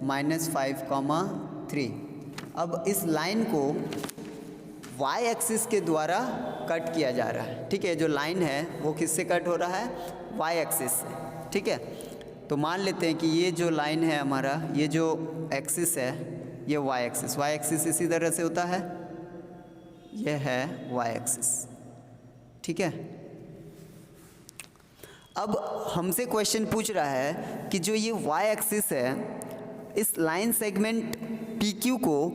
-5,3। अब इस लाइन को y एक्सिस के द्वारा कट किया जा रहा है। ठीक है, जो लाइन है वो किससे कट हो रहा है, y एक्सिस से। ठीक है, तो मान लेते हैं कि ये जो लाइन है हमारा, ये जो एक्सिस है ये y एक्सिस इसी तरह से होता है, ये है y एक्सिस। ठीक है, अब हमसे क्वेश्चन पूछ रहा है कि जो ये y एक्सिस है इस लाइन सेगमेंट PQ को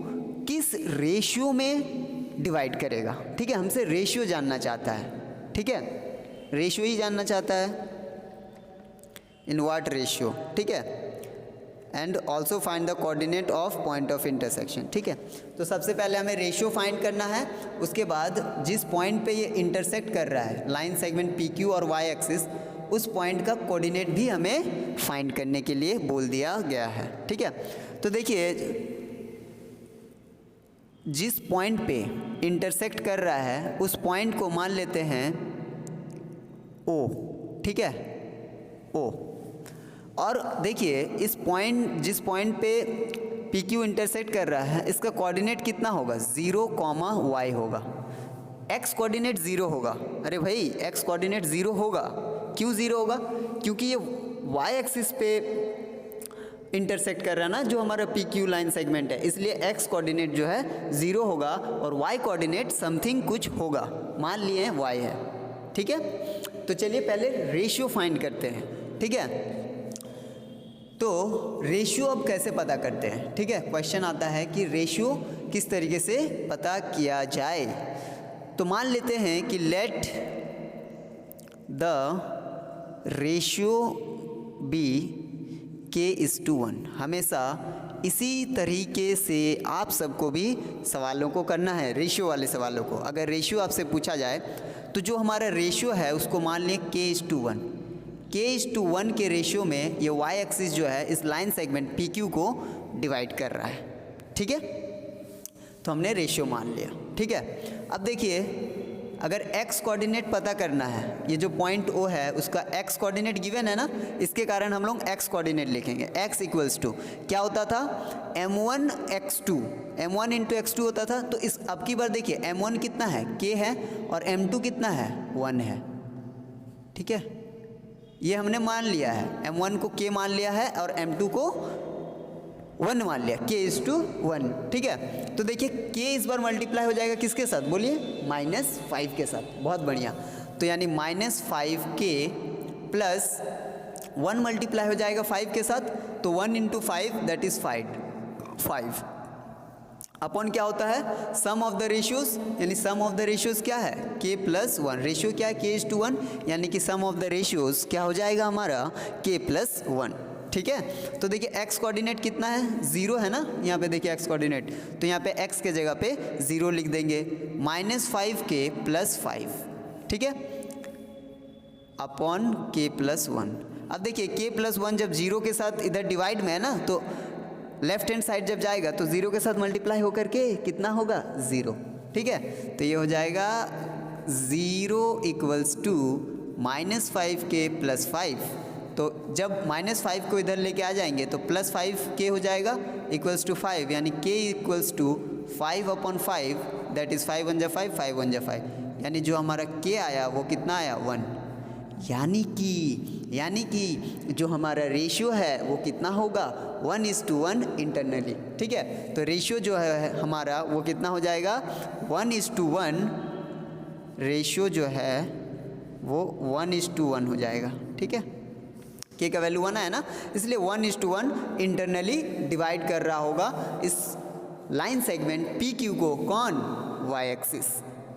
किस रेशियो में डिवाइड करेगा। ठीक है, हमसे रेशियो जानना चाहता है। ठीक है, रेशियो ही जानना चाहता है, इन व्हाट रेशियो। ठीक है, and also find the coordinate of point of intersection. ठीक है, तो सबसे पहले हमें रेशियो फाइंड करना है, उसके बाद जिस पॉइंट पे ये इंटरसेक्ट कर रहा है लाइन सेगमेंट PQ और y एक्सिस, उस पॉइंट का कोऑर्डिनेट भी हमें फाइंड करने के लिए बोल दिया गया है। ठीक है, तो देखिए जिस पॉइंट पे इंटरसेक्ट कर रहा है उस पॉइंट को मान लेते हैं O। ठीक है, O। और देखिए इस पॉइंट, जिस पॉइंट पे PQ इंटरसेक्ट कर रहा है इसका कोऑर्डिनेट कितना होगा, 0,y होगा। x कोऑर्डिनेट 0 होगा। अरे भाई x कोऑर्डिनेट 0 होगा, क्यों 0 होगा, क्योंकि ये y एक्सिस पे इंटरसेक्ट कर रहा है ना जो हमारा PQ लाइन सेगमेंट है, इसलिए x कोऑर्डिनेट जो है 0 होगा और y कोऑर्डिनेट समथिंग कुछ होगा, मान लिए y है। ठीक है, तो चलिए पहले रेशियो फाइंड करते हैं। ठीक है, तो रेशियो अब कैसे पता करते हैं। ठीक है, क्वेश्चन आता है कि रेशियो किस तरीके से पता किया जाए। तो मान लेते हैं कि let the ratio B K:1। हमेशा इसी तरीके से आप सबको भी सवालों को करना है, रेशियो वाले सवालों को। अगर रेशियो आपसे पूछा जाए तो जो हमारा रेशियो है उसको मान लें K:1। K:1 के रेशियो में ये y एक्सिस जो है इस लाइन सेगमेंट PQ को डिवाइड कर रहा है। ठीक है, तो हमने रेशियो मान लिया। ठीक है, अब देखिए अगर x कोऑर्डिनेट पता करना है, ये जो पॉइंट O है उसका x कोऑर्डिनेट गिवन है ना, इसके कारण हम लोग x कोऑर्डिनेट लिखेंगे। x इक्वल्स टू क्या होता था, m1 x2, m1 into x2 होता था। तो इस अब की बार देखिए m1 कितना है, k है, और m2 कितना है, 1 है। ठीक है, ये हमने मान लिया है, m1 को k मान लिया है और m2 को 1 मान लिया, k इज टू 1। ठीक है, तो देखिए k इस बार मल्टीप्लाई हो जाएगा किसके साथ बोलिए, -5 के साथ। बहुत बढ़िया, तो यानी -5k प्लस 1 मल्टीप्लाई हो जाएगा 5 के साथ, तो 1 इंटू 5 दैट इज 5 अपॉन क्या होता है, सम ऑफ द रेशियोज, यानी सम ऑफ द रेशियोज क्या है, k प्लस 1। रेशियो क्या है, k इज टू 1, यानी कि सम ऑफ द रेशियोज क्या हो जाएगा हमारा, k प्लस 1। ठीक है, तो देखिए x कोऑर्डिनेट कितना है, 0 है ना, यहाँ पे देखिए x कोऑर्डिनेट, तो यहाँ पे x के जगह पे 0 लिख देंगे, -5k प्लस 5। ठीक है, अपॉन k प्लस 1। अब देखिए k प्लस 1 जब 0 के साथ इधर डिवाइड में है ना, तो लेफ्ट हैंड साइड जब जाएगा तो 0 के साथ मल्टीप्लाई होकर के कितना होगा, 0। ठीक है, तो ये हो जाएगा 0 इक्वल्स टू -5k प्लस 5। तो जब -5 को इधर लेके आ जाएंगे तो +5k हो जाएगा इक्वल्स टू 5, यानी k equals to 5 upon 5, that is 5 1 जा 5, 5 1 जा 5, यानी जो हमारा k आया वो कितना आया, 1। यानी कि जो हमारा रेशियो है वो कितना होगा, 1:1 इंटरनली। ठीक है, तो रेशियो जो है हमारा वो कितना हो जाएगा, 1:1। रेशियो जो है वो 1:1 हो जाएगा। ठीक है, k का वैल्यू 1 है ना, इसलिए 1:1 इंटरनली डिवाइड कर रहा होगा इस लाइन सेगमेंट PQ को, कौन, y एक्सिस।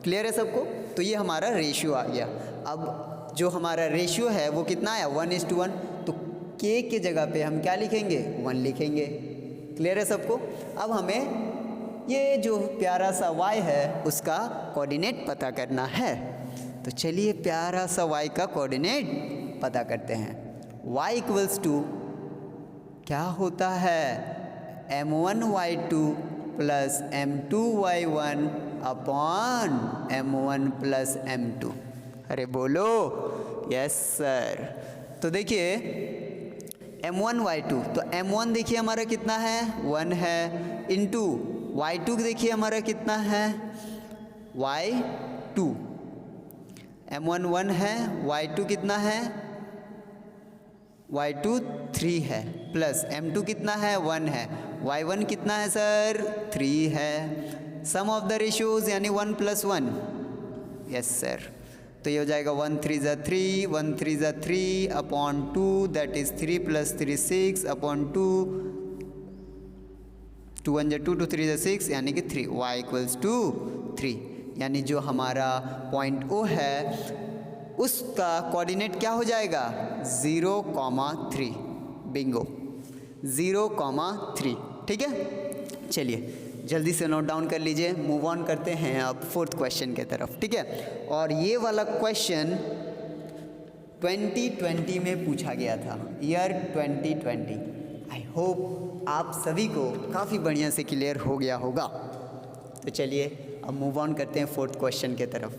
क्लियर है सबको, तो ये हमारा रेशियो आ गया। अब जो हमारा रेशियो है वो कितना आया, 1:1, तो k के जगह पे हम क्या लिखेंगे, 1 लिखेंगे। क्लियर है सबको। अब हमें ये जो प्यारा सा y है उसका कोऑर्डिनेट पता करना है, तो चलिए प्यारा सा y का कोऑर्डिनेट पता करते हैं। y इक्वल्स टू क्या होता है, m1y2 plus m2y1 upon m1 plus m2। अरे बोलो, यस सर। तो देखिए m1y2, तो m1 देखिए हमारा कितना है, 1 है, इंटू y2 देखिए हमारा कितना है, y2। m1 1 है, y2 कितना है, y2 3 है, प्लस m2 कितना है, 1 है, y1 कितना है सर, 3 है। सम ऑफ द रेशियोज यानी 1 + 1, यस सर। तो ये हो जाएगा 1 3 ज़ा 3, 1 3 ज़ा 3 अपॉन 2, दैट इज़ 3 + 3 6 अपॉन 2, 2 1 ज़ा 2, 2 3 ज़ा 6, यानी कि 3। y इक्वल्स टू 3, यानी जो हमारा पॉइंट O है उसका कोऑर्डिनेट क्या हो जाएगा, 0,3। बिंगो, 0,3। ठीक है, चलिए जल्दी से नोट डाउन कर लीजिए। मूव ऑन करते हैं अब 4th क्वेश्चन के तरफ। ठीक है, और ये वाला क्वेश्चन 2020 में पूछा गया था, ईयर 2020। आई होप आप सभी को काफ़ी बढ़िया से क्लियर हो गया होगा। तो चलिए अब मूव ऑन करते हैं 4th क्वेश्चन के तरफ।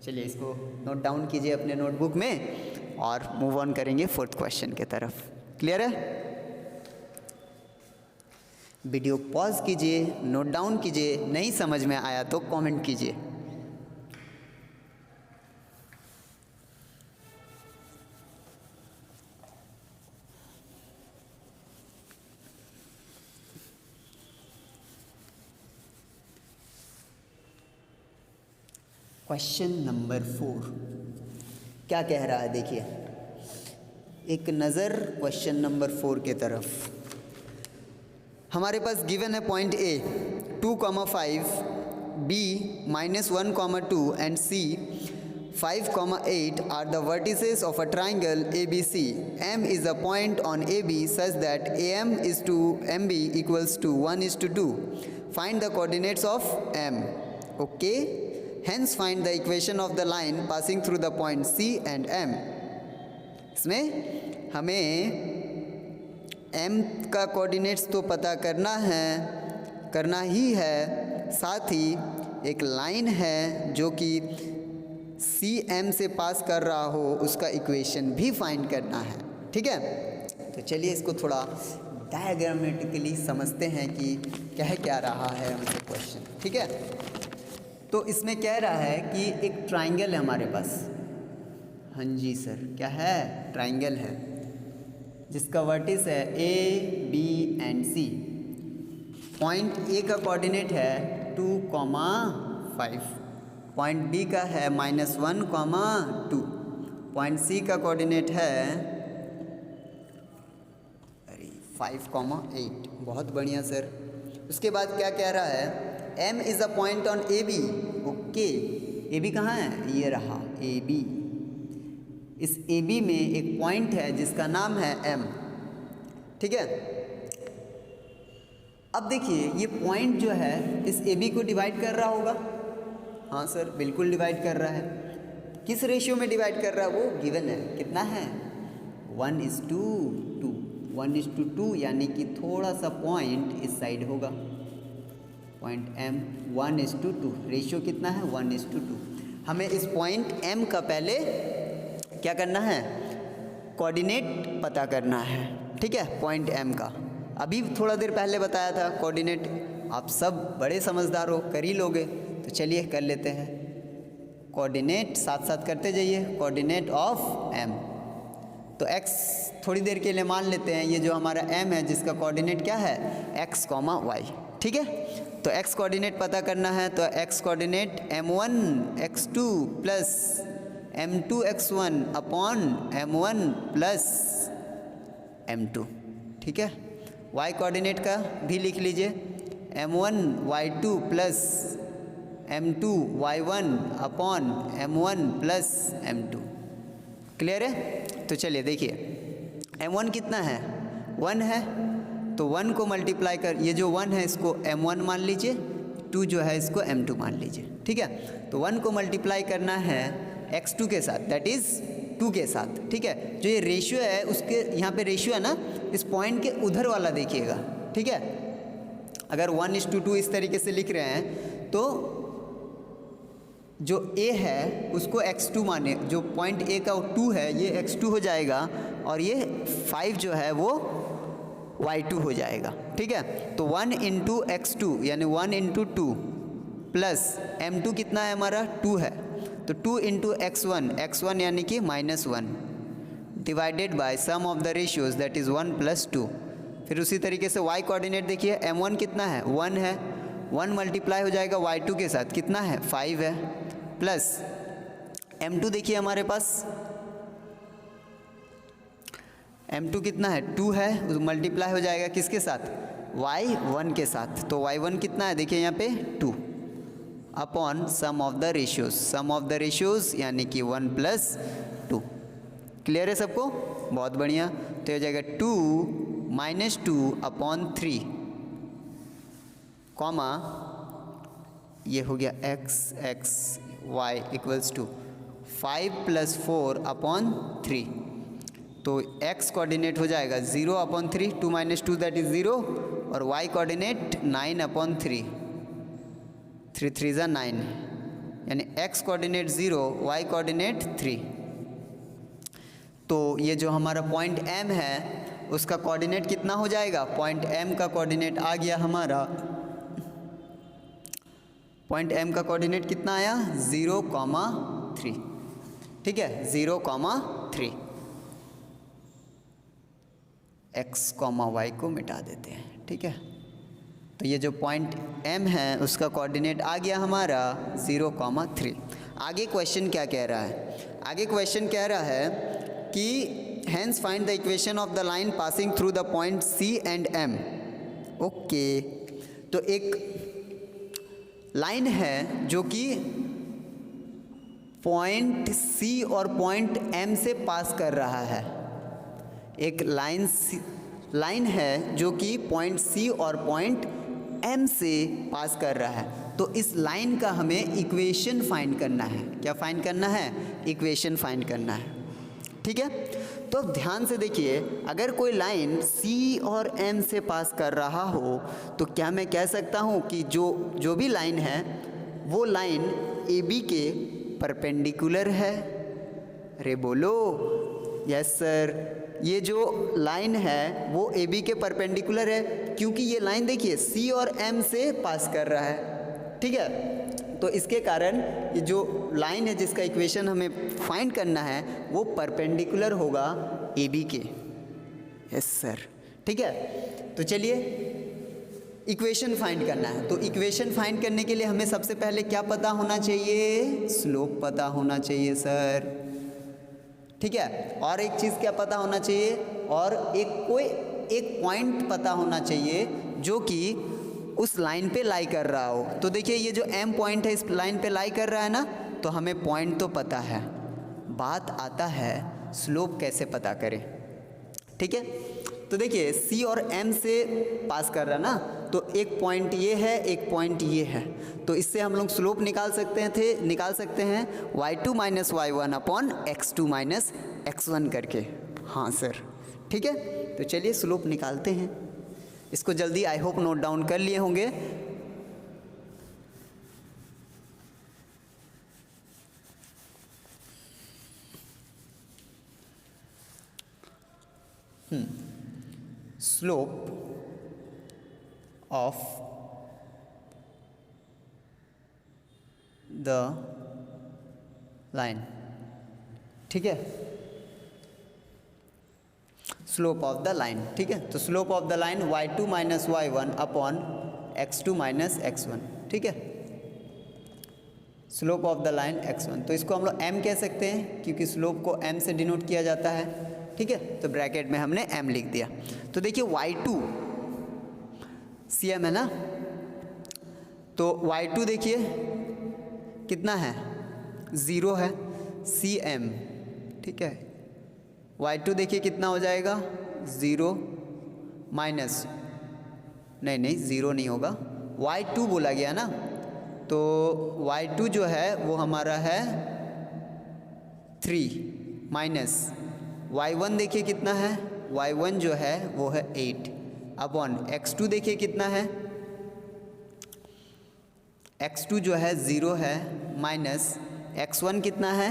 चलिए इसको नोट डाउन कीजिए अपने नोटबुक में और मूव ऑन करेंगे 4th क्वेश्चन के तरफ। क्लियर है, वीडियो पॉज कीजिए, नोट डाउन कीजिए, नहीं समझ में आया तो कमेंट कीजिए। क्वेश्चन नंबर 4 क्या कह रहा है, देखिए एक नज़र क्वेश्चन नंबर 4 के तरफ। हमारे पास गिवन है point A 2,5, B -1,2 and C 5,8 are the vertices of a triangle ABC. M is a point on AB such that AM is to MB equals to 1:2. Find the coordinates of M. Okay. Hence find the equation of the line passing through the point C and M. इसमें हमें m का coordinates तो पता करना ही है, साथ ही एक line है जो कि सी एम से पास कर रहा हो उसका इक्वेशन भी फाइंड करना है। ठीक है, तो चलिए इसको थोड़ा डायग्रामेटिकली समझते हैं कि कह क्या रहा है हमसे क्वेश्चन। ठीक है, तो इसमें कह रहा है कि एक ट्राइंगल है हमारे पास। हाँ जी सर, क्या है? ट्राइंगल है जिसका वर्टिस है A B and C. Point A का कोऑर्डिनेट है 2,5, पॉइंट बी का है -1,2, पॉइंट सी का कोऑर्डिनेट है 5,8। बहुत बढ़िया सर। उसके बाद क्या कह रहा है? M is a point on A B. Okay, A B कहाँ है? ये रहा ए बी। इस ए बी में एक पॉइंट है जिसका नाम है M। ठीक है, अब देखिए ये पॉइंट जो है इस ए बी को डिवाइड कर रहा होगा। हाँ सर, बिल्कुल डिवाइड कर रहा है। किस रेशियो में डिवाइड कर रहा है? वो गिवन है। कितना है? 1:2, 1:2, यानी कि थोड़ा सा पॉइंट इस साइड होगा। पॉइंट M 1:2, रेशियो कितना है? 1:2। हमें इस पॉइंट M का पहले क्या करना है? कोऑर्डिनेट पता करना है। ठीक है, पॉइंट M का अभी थोड़ा देर पहले बताया था कोऑर्डिनेट। आप सब बड़े समझदार हो, कर ही लोगे। तो चलिए कर लेते हैं। कोऑर्डिनेट साथ साथ करते जाइए। कोऑर्डिनेट ऑफ M, तो x थोड़ी देर के लिए मान लेते हैं ये जो हमारा M है जिसका कोऑर्डिनेट क्या है? x, y। ठीक है, तो x कोऑर्डिनेट पता करना है तो x coordinate m1 x2 plus m2 x1 upon m1 plus m2। ठीक है, y कोऑर्डिनेट का भी लिख लीजिए, m1 y2 plus m2 y1 upon m1 plus m2। Clear है? तो चलिए देखिए m1 कितना है? 1 है, तो 1 को मल्टीप्लाई कर, ये जो 1 है इसको m1 मान लीजिए, 2 जो है इसको m2 मान लीजिए। ठीक है, तो 1 को मल्टीप्लाई करना है x2 के साथ, दैट इज़ 2 के साथ। ठीक है, जो ये रेशियो है उसके यहाँ पे रेशियो है ना, इस पॉइंट के उधर वाला देखिएगा। ठीक है, अगर 1:2 इस तरीके से लिख रहे हैं तो जो a है उसको x2 माने, जो पॉइंट a का 2 है ये x2 हो जाएगा और ये 5 जो है वो y2 हो जाएगा। ठीक है, तो 1 × x2 यानी 1 × 2 प्लस m2 कितना है हमारा? 2 है, तो 2 × x1 यानी कि -1 divided by sum of the ratios that is 1 + 2। फिर उसी तरीके से y कोऑर्डिनेट देखिए, m1 कितना है? 1 है, 1 मल्टीप्लाई हो जाएगा y2 के साथ, कितना है? 5 है, प्लस m2 देखिए हमारे पास m2 कितना है? 2 है, मल्टीप्लाई हो जाएगा किसके साथ? y1 के साथ, तो y1 कितना है? देखिए यहाँ पे 2 upon sum of the ratios, sum of the ratios यानी कि 1 + 2। क्लियर है सबको? बहुत बढ़िया। तो हो जाएगा 2 - 2 अपॉन 3 कॉमा ये हो गया x y = 5 + 4 अपॉन 3। तो x कोऑर्डिनेट हो जाएगा 0/3, 2 - 2 दैट इज़ 0, और y कोऑर्डिनेट 9/3, 3 3 = 9, यानी x कोऑर्डिनेट 0, y कोऑर्डिनेट 3। तो ये जो हमारा पॉइंट M है उसका कोऑर्डिनेट कितना हो जाएगा? पॉइंट M का कोऑर्डिनेट आ गया हमारा, पॉइंट M का कोऑर्डिनेट कितना आया? 0,3। ठीक है, 0,3। x, y को मिटा देते हैं। ठीक है, तो ये जो पॉइंट M है उसका कोऑर्डिनेट आ गया हमारा 0,3। आगे क्वेश्चन क्या कह रहा है? आगे क्वेश्चन कह रहा है कि hence find the equation of the line passing through the point C and M। Okay, तो एक लाइन है जो कि पॉइंट C और पॉइंट M से पास कर रहा है। एक लाइन है जो कि पॉइंट C और पॉइंट M से पास कर रहा है, तो इस लाइन का हमें इक्वेशन फाइंड करना है। क्या फाइंड करना है? इक्वेशन फाइंड करना है। ठीक है, तो अब ध्यान से देखिए, अगर कोई लाइन C और M से पास कर रहा हो तो क्या मैं कह सकता हूँ कि जो भी लाइन है वो लाइन AB के परपेंडिकुलर है? अरे बोलो। यस सर, ये जो लाइन है वो ए बी के परपेंडिकुलर है, क्योंकि ये लाइन देखिए सी और एम से पास कर रहा है, ठीक है। तो इसके कारण ये जो लाइन है जिसका इक्वेशन हमें फाइंड करना है वो परपेंडिकुलर होगा ए बी के। यस सर, ठीक है। तो चलिए इक्वेशन फाइंड करना है, तो इक्वेशन फाइंड करने के लिए हमें सबसे पहले क्या पता होना चाहिए? स्लोप पता होना चाहिए सर, ठीक है। और एक चीज़ क्या पता होना चाहिए? और एक पॉइंट पता होना चाहिए जो कि उस लाइन पे लाई कर रहा हो। तो देखिए ये जो एम पॉइंट है इस लाइन पे लाई कर रहा है ना, तो हमें पॉइंट तो पता है, बात आता है स्लोप कैसे पता करें, ठीक है। तो देखिए सी और एम से पास कर रहा है ना, तो एक पॉइंट ये है, एक पॉइंट ये है, तो इससे हम लोग स्लोप निकाल सकते हैं y2 minus y1 upon x2 minus x1 करके। हाँ सर, ठीक है। तो चलिए स्लोप निकालते हैं, इसको जल्दी आई होप नोट डाउन कर लिए होंगे। स्लोप ऑफ द लाइन, ठीक है, स्लोप ऑफ द लाइन, ठीक है। तो slope of the line y2 minus y1 upon x2 minus x1, ठीक है। Slope of the line x1, तो इसको हम लोग m कह सकते हैं क्योंकि स्लोप को m से डिनोट किया जाता है, ठीक है। तो ब्रैकेट में हमने m लिख दिया। तो देखिए y2 cm है ना, तो y2 देखिए कितना है, 0 है, cm, ठीक है। y2 देखिए कितना हो जाएगा, 0 माइनस, नहीं 0 नहीं होगा, y2 बोला गया ना, तो y2 जो है वो हमारा है 3 माइनस y1 देखिए कितना है, y1 जो है वो है 8 अपॉन x2 देखिए कितना है, x2 जो है 0 है माइनस x1 कितना है,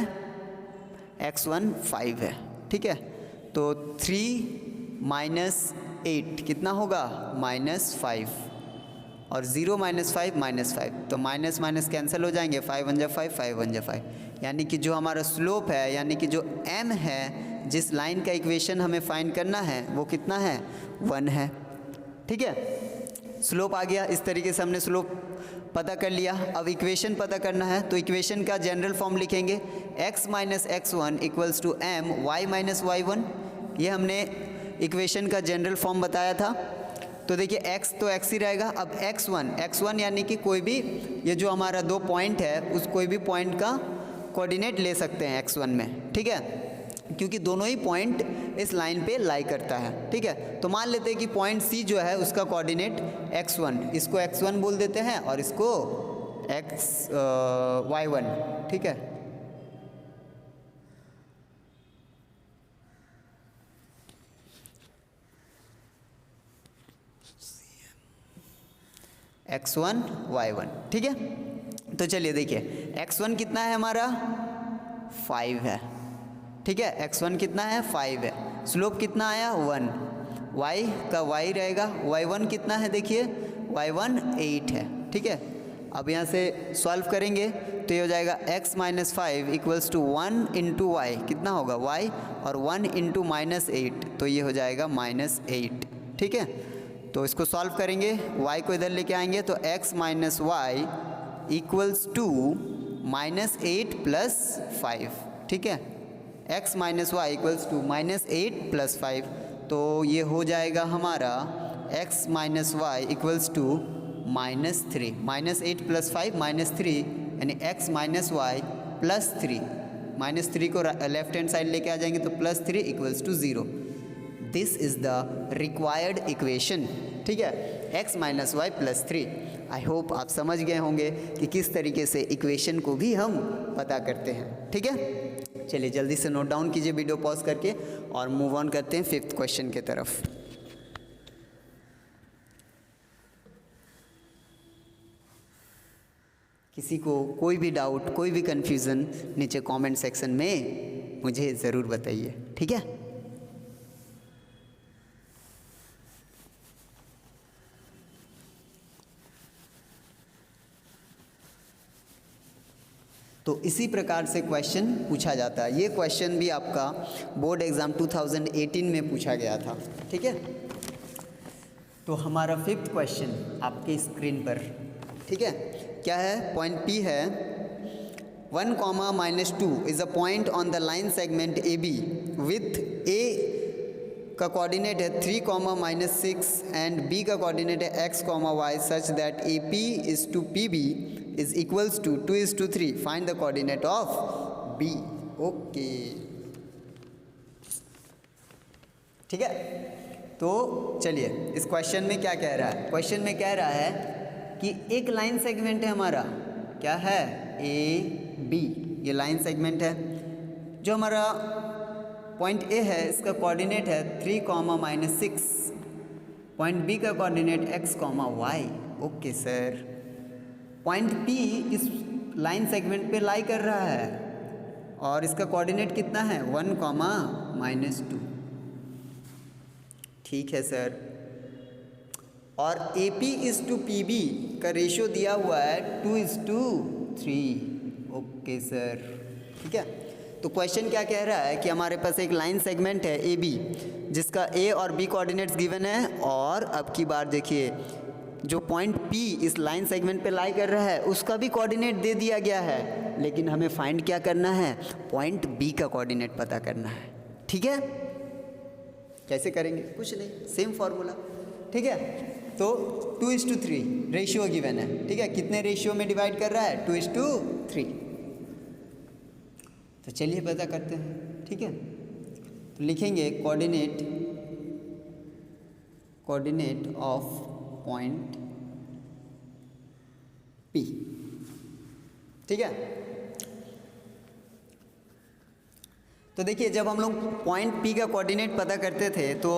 x1 5 है, ठीक है। तो 3 माइनस 8 कितना होगा, -5, और 0 माइनस 5 -5, तो माइनस माइनस कैंसिल हो जाएंगे, 5 1 जा 5, 5 1 जा 5, यानी कि जो हमारा स्लोप है, यानी कि जो m है जिस लाइन का इक्वेशन हमें फाइंड करना है वो कितना है, 1 है, ठीक है। स्लोप आ गया, इस तरीके से हमने स्लोप पता कर लिया। अब इक्वेशन पता करना है, तो इक्वेशन का जनरल फॉर्म लिखेंगे x minus x1 equals to m y minus y1, ये हमने इक्वेशन का जनरल फॉर्म बताया था। तो देखिए x तो x ही रहेगा। अब x1 यानी कि कोई भी, ये जो हमारा 2 पॉइंट है उस कोई भी पॉइंट का कोऑर्डिनेट ले सकते हैं x1 में, ठीक है, क्योंकि दोनों ही पॉइंट इस लाइन पे लाई करता है, ठीक है। तो मान लेते हैं कि पॉइंट C जो है उसका कोऑर्डिनेट x1, इसको x1 बोल देते हैं और इसको y1, ठीक है। x1 y1, ठीक है। तो चलिए देखिए x1 कितना है हमारा, 5 है, ठीक है। x1 कितना है, 5 है। स्लोप कितना आया, 1, y का y रहेगा, y1 कितना है देखिए, y1 8 है, ठीक है। अब यहाँ से सॉल्व करेंगे तो ये हो जाएगा x minus 5 equals to 1 into Y, कितना होगा y, और 1 इंटू -8, तो ये हो जाएगा -8, ठीक है। तो इसको सॉल्व करेंगे, y को इधर लेके आएंगे तो x minus Y equals to -8 plus 5, ठीक है। x minus Y equals to -8 plus 5, तो ये हो जाएगा हमारा x minus Y equals to -3, -8 plus 5 -3, यानी x माइनस वाई प्लस 3, -3 को लेफ्ट हैंड साइड लेके आ जाएंगे तो +3 equals to 0। This is the required equation, ठीक है, x minus y plus 3। I hope आप समझ गए होंगे कि किस तरीके से इक्वेशन को भी हम पता करते हैं, ठीक है। चलिए जल्दी से नोट डाउन कीजिए वीडियो पॉज करके और मूव ऑन करते हैं 5th क्वेश्चन के तरफ। किसी को कोई भी डाउट, कोई भी कन्फ्यूज़न नीचे कमेंट सेक्शन में मुझे ज़रूर बताइए, ठीक है। तो इसी प्रकार से क्वेश्चन पूछा जाता है। ये क्वेश्चन भी आपका बोर्ड एग्ज़ाम 2018 में पूछा गया था, ठीक है। तो हमारा 5th क्वेश्चन आपके स्क्रीन पर, ठीक है, क्या है? पॉइंट पी है 1, -2 is a point on the line segment A B with A का कोऑर्डिनेट है 3, -6 एंड बी का कोऑर्डिनेट है x, y such that A P is to P B is equals to 2:3। Find the coordinate of B. Okay, ठीक है। तो चलिए इस question में क्या कह रहा है? क्वेश्चन में कह रहा है कि एक लाइन सेगमेंट है हमारा, क्या है? ए बी, ये लाइन सेगमेंट है। जो हमारा पॉइंट ए है इसका कोऑर्डिनेट है 3, -6। पॉइंट बी का coordinate x, y। Okay sir, point P इस लाइन सेगमेंट पे लाई कर रहा है और इसका कोऑर्डिनेट कितना है? 1, -2। ठीक है सर। और A P is to P B का रेशियो दिया हुआ है 2:3। ओके सर, ठीक है। तो क्वेश्चन क्या कह रहा है कि हमारे पास एक लाइन सेगमेंट है ए बी जिसका ए और बी कोऑर्डिनेट्स गिवन है, और अब की बार देखिए जो पॉइंट पी इस लाइन सेगमेंट पे लाई कर रहा है उसका भी कोऑर्डिनेट दे दिया गया है, लेकिन हमें फाइंड क्या करना है? पॉइंट बी का कोऑर्डिनेट पता करना है, ठीक है। कैसे करेंगे? कुछ नहीं, सेम फॉर्मूला, ठीक है। तो 2:3 रेशियो गिवन है, ठीक है। कितने रेशियो में डिवाइड कर रहा है? 2:3। तो चलिए पता करते हैं, ठीक है। तो लिखेंगे कोऑर्डिनेट ऑफ पॉइंट पी, ठीक है। तो देखिए जब हम लोग पॉइंट पी का कोऑर्डिनेट पता करते थे तो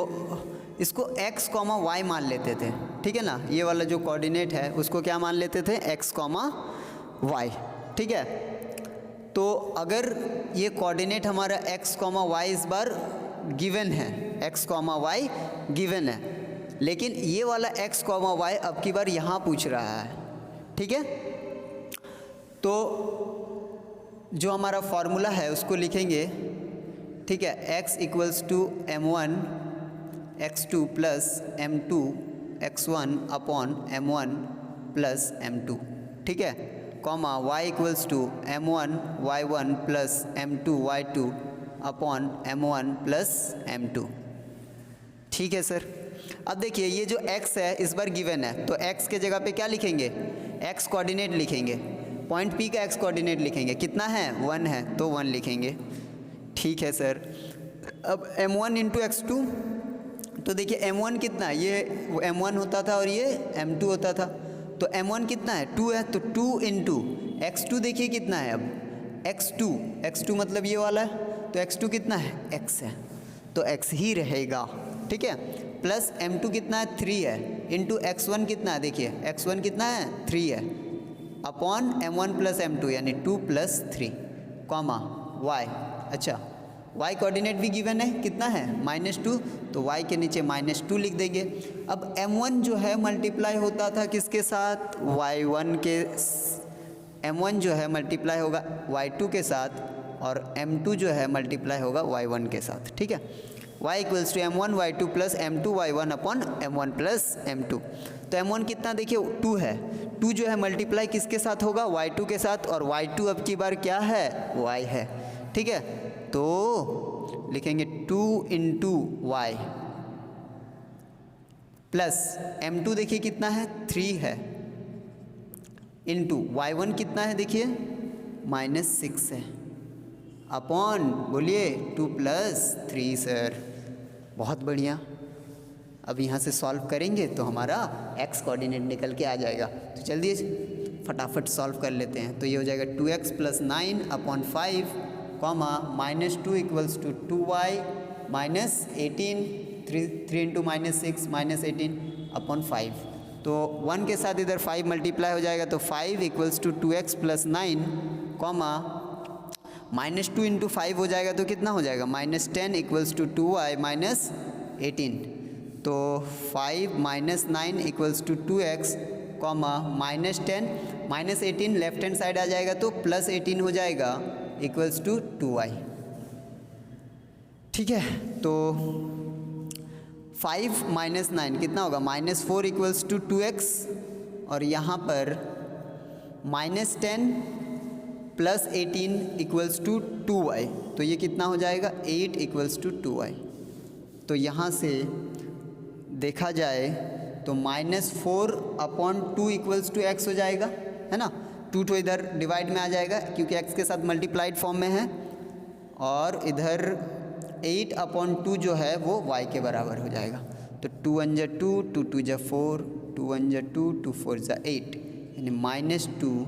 इसको x, y मान लेते थे, ठीक है ना। ये वाला जो कोऑर्डिनेट है उसको क्या मान लेते थे? x, y, ठीक है। तो अगर ये कोऑर्डिनेट हमारा x, y इस बार गिवन है, x, y गिवन है, लेकिन ये वाला x, y अब की बार यहाँ पूछ रहा है, ठीक है। तो जो हमारा फॉर्मूला है उसको लिखेंगे, ठीक है। x = m1 x2 plus m2 x1 upon m1 plus m2, ठीक है, comma y = m1 y1 plus m2 y2 upon m1 plus m2, ठीक है सर। अब देखिए ये जो x है इस बार गिवन है, तो x के जगह पे क्या लिखेंगे? x कोऑर्डिनेट लिखेंगे। पॉइंट P का x कोऑर्डिनेट लिखेंगे, कितना है? 1 है, तो 1 लिखेंगे, ठीक है सर। अब m1 × x2, तो देखिए m1 कितना है? ये m1 होता था और ये m2 होता था, तो m1 कितना है? 2 है, तो 2 × x2 देखिए कितना है? अब x2 मतलब ये वाला है, तो x2 कितना है? x है, तो x ही रहेगा, ठीक है। प्लस m2 कितना है? 3 है, इंटू x1 कितना है? देखिए x1 कितना है? 3 है, अपॉन m1 प्लस m2 यानी 2 + 3, कॉमा y। अच्छा, y कोऑर्डिनेट भी गिवन है, कितना है? -2, तो y के नीचे -2 लिख देंगे। अब m1 जो है मल्टीप्लाई होता था किसके साथ? y1 के। m1 जो है मल्टीप्लाई होगा y2 के साथ, और m2 जो है मल्टीप्लाई होगा y1 के साथ, ठीक है। y = m1 y2 plus m2 y1 upon m1 plus m2। तो m1 कितना? देखिए 2 है, 2 जो है मल्टीप्लाई किसके साथ होगा? y2 के साथ, और y2 अब की बार क्या है? y है, ठीक है। तो लिखेंगे 2 × y प्लस m2 देखिए कितना है? 3 है, इंटू y1 कितना है? देखिए -6 है, अपॉन बोलिए 2 + 3 सर। बहुत बढ़िया। अब यहाँ से सॉल्व करेंगे तो हमारा x कोऑर्डिनेट निकल के आ जाएगा। तो जल्दी फटाफट सॉल्व कर लेते हैं। तो ये हो जाएगा 2x + 9 upon 5, comma -2 = 2y -18, 3 × -6 -18 upon 5। तो 1 के साथ इधर 5 मल्टीप्लाई हो जाएगा, तो 5 equals to 2x plus 9 comma -2 into 5 हो जाएगा, तो कितना हो जाएगा -10 इक्वल्स टू 2y माइनस 18। तो 5 minus 9 equals to 2x comma -10 minus 18 left hand side आ जाएगा, तो प्लस 18 हो जाएगा इक्वल्स टू 2y। ठीक है, तो 5 माइनस 9 कितना होगा -4 इक्वल्स टू 2x, और यहाँ पर -10 प्लस 18 इक्वल्स टू 2y, तो ये कितना हो जाएगा 8 इक्वल्स टू 2y। तो यहाँ से देखा जाए तो -4/2 इक्वल्स टू x हो जाएगा, है ना। 2 तो इधर डिवाइड में आ जाएगा क्योंकि x के साथ मल्टीप्लाइड फॉर्म में है, और इधर 8/2 जो है वो y के बराबर हो जाएगा। तो 2 1 जा 2, 2 2 जा 4, 2 1 जा 2, 2 4 जा 8, यानी -2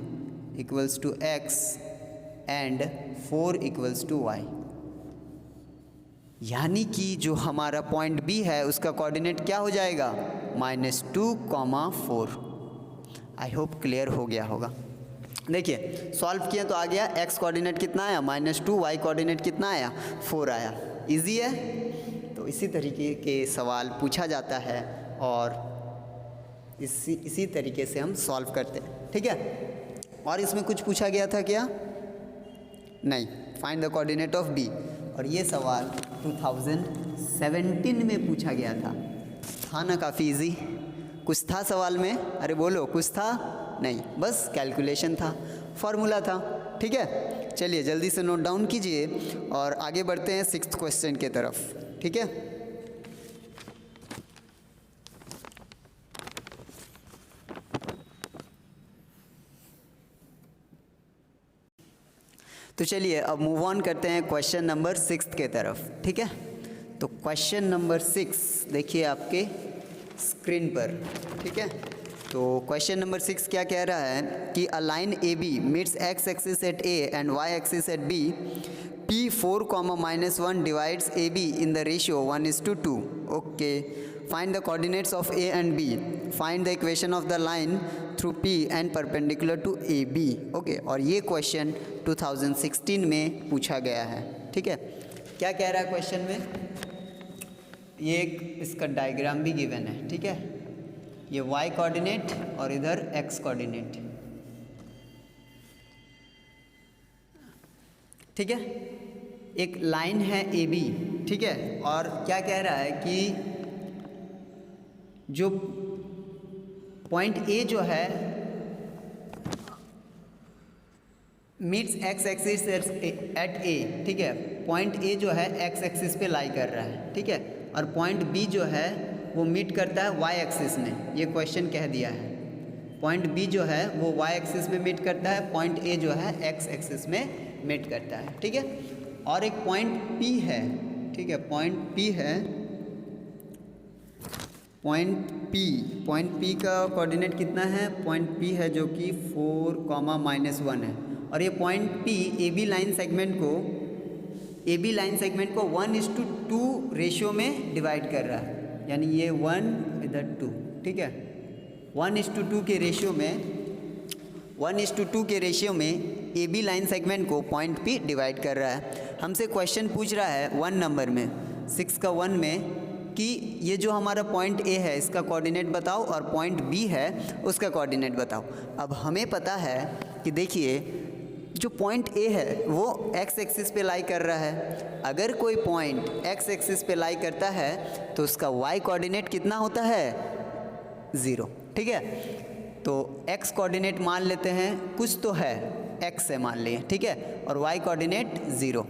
equals to x and 4 equals to y। यानी कि जो हमारा पॉइंट B है उसका कोऑर्डिनेट क्या हो जाएगा -2, 4। आई होप क्लियर हो गया होगा। देखिए सॉल्व किया तो आ गया, x कोऑर्डिनेट कितना आया -2, y कोऑर्डिनेट कितना आया 4 आया। इजी है। तो इसी तरीके के सवाल पूछा जाता है और इसी तरीके से हम सॉल्व करते हैं। ठीक है, और इसमें कुछ पूछा गया था क्या? नहीं, find the coordinate of B, और ये सवाल 2017 में पूछा गया था ना। काफ़ी इजी कुछ था सवाल में? अरे बोलो, कुछ था? नहीं, बस कैलकुलेशन था, फॉर्मूला था। ठीक है, चलिए जल्दी से नोट डाउन कीजिए और आगे बढ़ते हैं 6th क्वेश्चन के तरफ। ठीक है, तो चलिए अब मूव ऑन करते हैं क्वेश्चन नंबर 6 के तरफ। ठीक है, तो क्वेश्चन नंबर 6 देखिए आपके स्क्रीन पर। ठीक है, तो क्वेश्चन नंबर 6 क्या कह रहा है कि a line A B meets x axis at a and y axis at b, P4, -1 divides A B in the ratio 1:2। Okay, find the coordinates of a and b, find the equation of the line through P and perpendicular to A B. Okay, और ये question 2016 में पूछा गया है। ठीक है, क्या कह रहा है क्वेश्चन में? ये एक इसका डायग्राम भी गिवन है। ठीक है, ये y कोऑर्डिनेट और इधर x कोऑर्डिनेट। ठीक है, एक लाइन है ए बी। ठीक है, और क्या कह रहा है कि जो पॉइंट A जो है meets x axis at A। ठीक है, पॉइंट A जो है x एक्सिस पे लाई कर रहा है। ठीक है, और पॉइंट B जो है वो मीट करता है y एक्सिस में। ये क्वेश्चन कह दिया है पॉइंट B जो है वो y एक्सिस में मीट करता है, पॉइंट A जो है x एक्सिस में मीट करता है। ठीक है, और एक पॉइंट P है। ठीक है, पॉइंट P है, पॉइंट P का कोऑर्डिनेट कितना है? पॉइंट P है जो कि 4, -1 है, और ये point P AB line segment को 1:2 रेशियो में डिवाइड कर रहा है, यानी ये 1 इधर 2। ठीक है, 1:2 के रेशियो में ए बी लाइन सेगमेंट को पॉइंट P डिवाइड कर रहा है। हमसे क्वेश्चन पूछ रहा है 1 नंबर में, 6 का 1 में, कि ये जो हमारा पॉइंट A है इसका कोऑर्डिनेट बताओ और पॉइंट B है उसका कोऑर्डिनेट बताओ। अब हमें पता है कि देखिए जो पॉइंट A है वो x एक्सिस पे लाई कर रहा है। अगर कोई पॉइंट x एक्सिस पे लाई करता है तो उसका y कोऑर्डिनेट कितना होता है? 0। ठीक है, तो x कोऑर्डिनेट मान लेते हैं, कुछ तो है, x है मान लिए। ठीक है, और y कोऑर्डिनेट 0।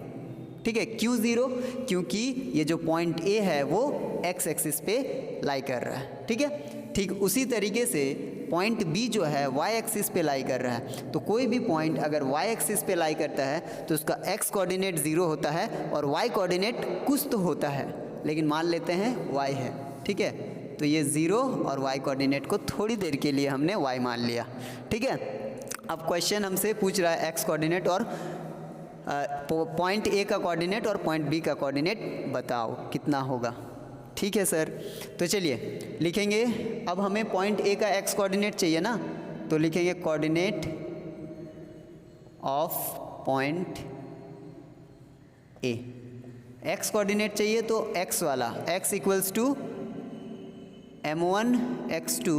ठीक है, क्यों 0? क्योंकि ये जो पॉइंट A है वो x एक्सिस पे लाई कर रहा है। ठीक है, ठीक उसी तरीके से पॉइंट B जो है y एक्सिस पे लाई कर रहा है। तो कोई भी पॉइंट अगर y एक्सिस पे लाई करता है तो उसका x कोऑर्डिनेट 0 होता है और y कोऑर्डिनेट कुछ तो होता है, लेकिन मान लेते हैं y है। ठीक है, तो ये 0 और y कोऑर्डिनेट को थोड़ी देर के लिए हमने y मान लिया। ठीक है, अब क्वेश्चन हमसे पूछ रहा है x कोऑर्डिनेट और पॉइंट A का कोऑर्डिनेट और पॉइंट B का कोऑर्डिनेट बताओ कितना होगा। ठीक है सर। तो चलिए लिखेंगे, अब हमें पॉइंट ए का एक्स कोऑर्डिनेट चाहिए ना, तो लिखेंगे coordinate of point A. X coordinate चाहिए तो एक्स वाला, x equals to m1 x2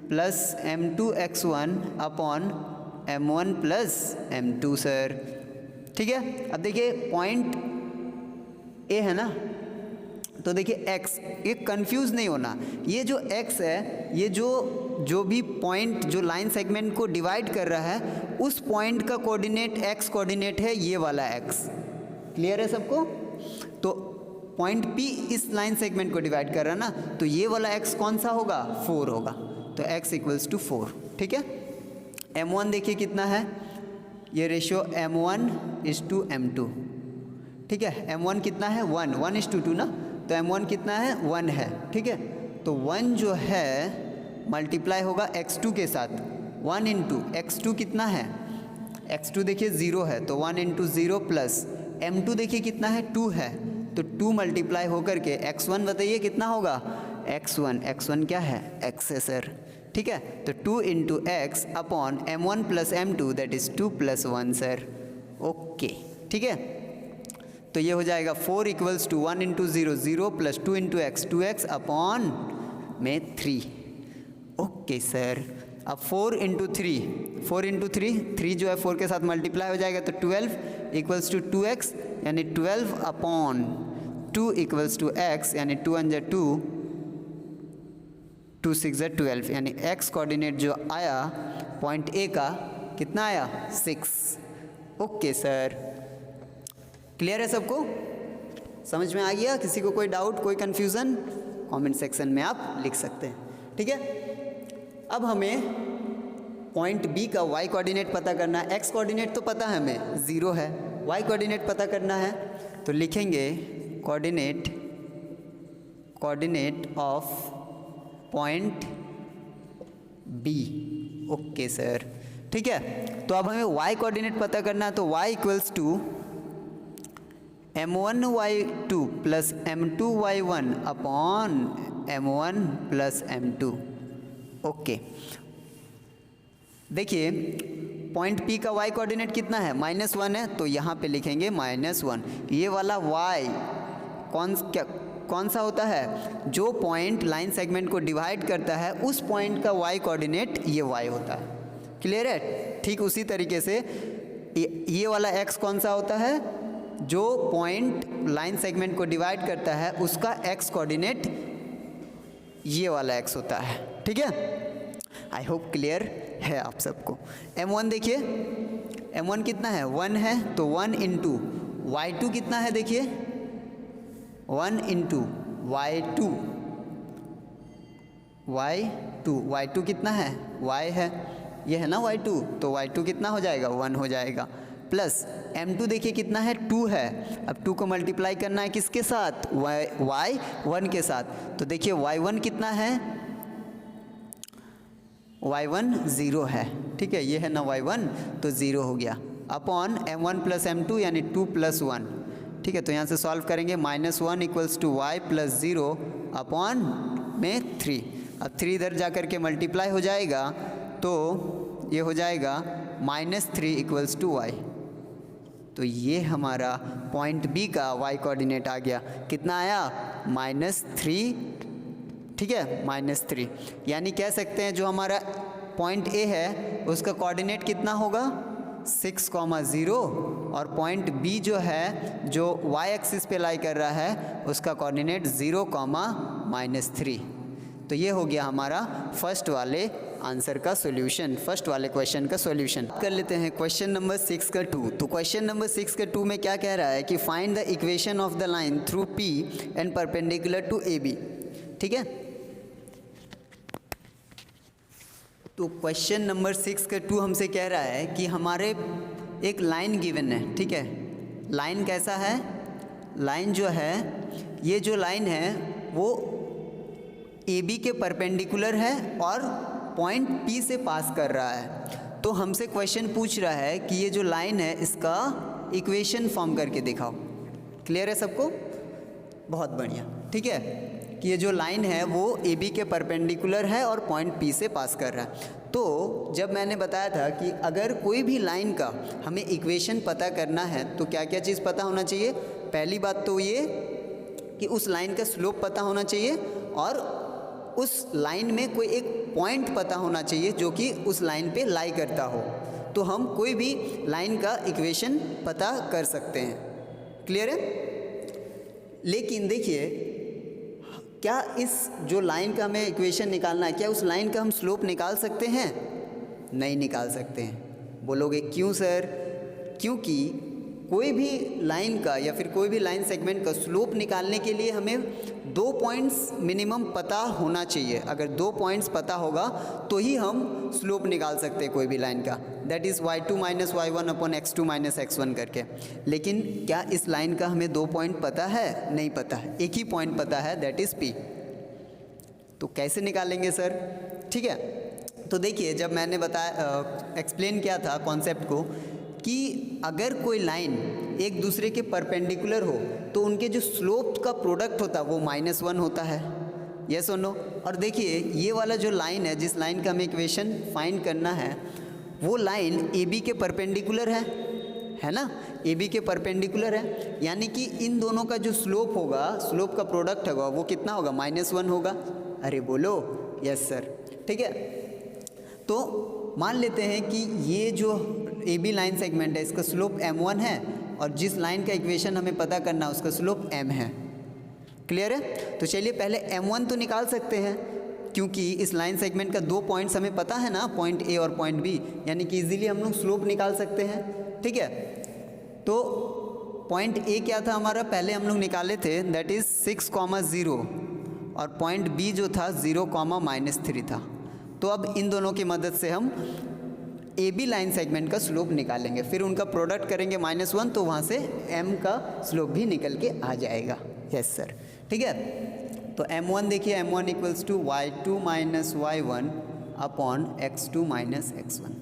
plus m2 x1 upon m1 plus m2 sir. ठीक है, अब देखिए पॉइंट ए है ना, तो देखिए x, ये कंफ्यूज नहीं होना, ये जो x है, ये जो भी पॉइंट जो लाइन सेगमेंट को डिवाइड कर रहा है, उस पॉइंट का कोऑर्डिनेट x कोऑर्डिनेट है ये वाला x। क्लियर है सबको? तो पॉइंट P इस लाइन सेगमेंट को डिवाइड कर रहा है ना, तो ये वाला x कौन सा होगा? 4 होगा, तो x इक्वल्स टू 4। ठीक है, m1 देखिए कितना है, ये रेशियो m1:m2। ठीक है, m1 कितना है? 1:2 ना, तो m1 कितना है? 1 है। ठीक है, तो 1 जो है मल्टीप्लाई होगा x2 के साथ, 1 इंटू x2 कितना है? x2 देखिए 0 है, तो 1 इंटू 0 प्लस m2 देखिए कितना है? 2 है, तो 2 मल्टीप्लाई होकर के x1 बताइए कितना होगा? x1 क्या है? x है सर। ठीक है, तो 2 into x upon m1 plus m2 that is 2 plus 1 sir. Okay, ठीक है, तो ये हो जाएगा 4 equals to 1 into 0 0 plus 2 into x 2x upon में 3। ओके सर, अब 4 इंटू 3 जो है 4 के साथ मल्टीप्लाई हो जाएगा, तो 12 इक्वल्स टू 2x यानी 12 अपॉन 2 इक्वल्स टू x यानी 2 × 2 2 6 12 यानी x कोऑर्डिनेट जो आया पॉइंट ए का कितना आया? 6। ओके सर, क्लियर है सबको? समझ में आ गया? किसी को कोई डाउट, कोई कन्फ्यूज़न, कमेंट सेक्शन में आप लिख सकते हैं। ठीक है, अब हमें पॉइंट बी का y कोऑर्डिनेट पता करना है। x कोऑर्डिनेट तो पता है हमें 0 है, y कोऑर्डिनेट पता करना है, तो लिखेंगे coordinate of point B. Okay sir, ठीक है, तो अब हमें y कोऑर्डिनेट पता करना है, तो y equals to m1y2 plus m2y1 upon m1 plus m2। Okay, देखिए पॉइंट P का y कोऑर्डिनेट कितना है? -1 है, तो यहाँ पे लिखेंगे -1। ये वाला y कौन सा होता है? जो पॉइंट लाइन सेगमेंट को डिवाइड करता है, उस पॉइंट का y कोऑर्डिनेट ये y होता है। क्लियर है? ठीक उसी तरीके से ये वाला x कौन सा होता है? जो पॉइंट लाइन सेगमेंट को डिवाइड करता है, उसका x कोऑर्डिनेट ये वाला x होता है। ठीक है, आई होप क्लियर है आप सबको। m1 देखिए, m1 कितना है? 1 है, तो 1 इंटू y2 कितना है? देखिए 1 इंटू y2 कितना है? y है, ये है ना y2, तो y2 कितना हो जाएगा? 1 हो जाएगा, प्लस m2 देखिए कितना है? 2 है। अब 2 को मल्टीप्लाई करना है किसके साथ? y1 के साथ, तो देखिए y1 कितना है? y1 0 है। ठीक है, ये है ना y1, तो 0 हो गया, अपॉन m1 प्लस m2 यानी 2 प्लस 1। ठीक है, तो यहाँ से सॉल्व करेंगे, -1 equals to y plus 0 upon में 3। अब 3 इधर जा कर के मल्टीप्लाई हो जाएगा, तो ये हो जाएगा -3 इक्वल्स टू y। तो ये हमारा पॉइंट बी का y कोऑर्डिनेट आ गया, कितना आया? -3। ठीक है, -3, यानी कह सकते हैं जो हमारा पॉइंट ए है उसका कोऑर्डिनेट कितना होगा? 6,0, और पॉइंट बी जो है, जो y एक्सिस पे लाई कर रहा है, उसका कोऑर्डिनेट 0,-3। तो ये हो गया हमारा फर्स्ट वाले आंसर का सॉल्यूशन, फर्स्ट वाले क्वेश्चन का सॉल्यूशन। कर लेते हैं क्वेश्चन नंबर 6 का 2। तो क्वेश्चन नंबर 6 का 2 में क्या कह रहा है कि find the equation of the line through P and perpendicular to AB। ठीक है, तो क्वेश्चन नंबर 6 का 2 हमसे कह रहा है कि हमारे एक लाइन गिवन है। ठीक है, लाइन कैसा है? लाइन जो है, ये जो लाइन है वो AB के परपेंडिकुलर है और पॉइंट P से पास कर रहा है। तो हमसे क्वेश्चन पूछ रहा है कि ये जो लाइन है इसका इक्वेशन फॉर्म करके दिखाओ। क्लियर है सबको? बहुत बढ़िया। ठीक है, कि ये जो लाइन है वो ए बी के परपेंडिकुलर है और पॉइंट पी से पास कर रहा है। तो जब मैंने बताया था कि अगर कोई भी लाइन का हमें इक्वेशन पता करना है तो क्या क्या चीज़ पता होना चाहिए। पहली बात तो ये कि उस लाइन का स्लोप पता होना चाहिए और उस लाइन में कोई एक पॉइंट पता होना चाहिए जो कि उस लाइन पे लाई करता हो, तो हम कोई भी लाइन का इक्वेशन पता कर सकते हैं। क्लियर है। लेकिन देखिए, क्या इस जो लाइन का हमें इक्वेशन निकालना है, क्या उस लाइन का हम स्लोप निकाल सकते हैं? नहीं निकाल सकते हैं। बोलोगे क्यों सर? क्योंकि कोई भी लाइन का या फिर कोई भी लाइन सेगमेंट का स्लोप निकालने के लिए हमें 2 पॉइंट्स मिनिमम पता होना चाहिए। अगर 2 पॉइंट्स पता होगा तो ही हम स्लोप निकाल सकते हैं कोई भी लाइन का, that is y2 minus y1 upon x2 minus x1 करके। लेकिन क्या इस लाइन का हमें 2 पॉइंट पता है? नहीं पता है, एक ही पॉइंट पता है, दैट इज़ p। तो कैसे निकालेंगे सर? ठीक है, तो देखिए, जब मैंने बताया एक्सप्लेन किया था कॉन्सेप्ट को कि अगर कोई लाइन एक दूसरे के परपेंडिकुलर हो तो उनके जो स्लोप का प्रोडक्ट होता है वो -1 होता है। यस और नो? और देखिए, ये वाला जो लाइन है, जिस लाइन का हमें इक्वेशन फाइंड करना है, वो लाइन ए बी के परपेंडिकुलर है ना, ए बी के परपेंडिकुलर है, यानी कि इन दोनों का जो स्लोप होगा, स्लोप का प्रोडक्ट होगा, वो कितना होगा? -1 होगा। अरे बोलो यस सर। ठीक है, तो मान लेते हैं कि ये जो ए बी लाइन सेगमेंट है, इसका स्लोप m1 है और जिस लाइन का इक्वेशन हमें पता करना है उसका स्लोप m है। क्लियर है? तो चलिए पहले m1 तो निकाल सकते हैं, क्योंकि इस लाइन सेगमेंट का 2 पॉइंट्स हमें पता है ना, पॉइंट ए और पॉइंट बी, यानी कि इजीली हम लोग स्लोप निकाल सकते हैं। ठीक है, तो पॉइंट ए क्या था हमारा? पहले हम लोग निकाले थे, दैट इज़ 6,0 और पॉइंट बी जो था 0,-3 था। तो अब इन दोनों की मदद से हम ए बी लाइन सेगमेंट का स्लोप निकालेंगे, फिर उनका प्रोडक्ट करेंगे -1, तो वहाँ से m का स्लोप भी निकल के आ जाएगा। Yes sir. ठीक है, तो m1 देखिए, m1 equals to y2 minus y1 upon x2 minus x1।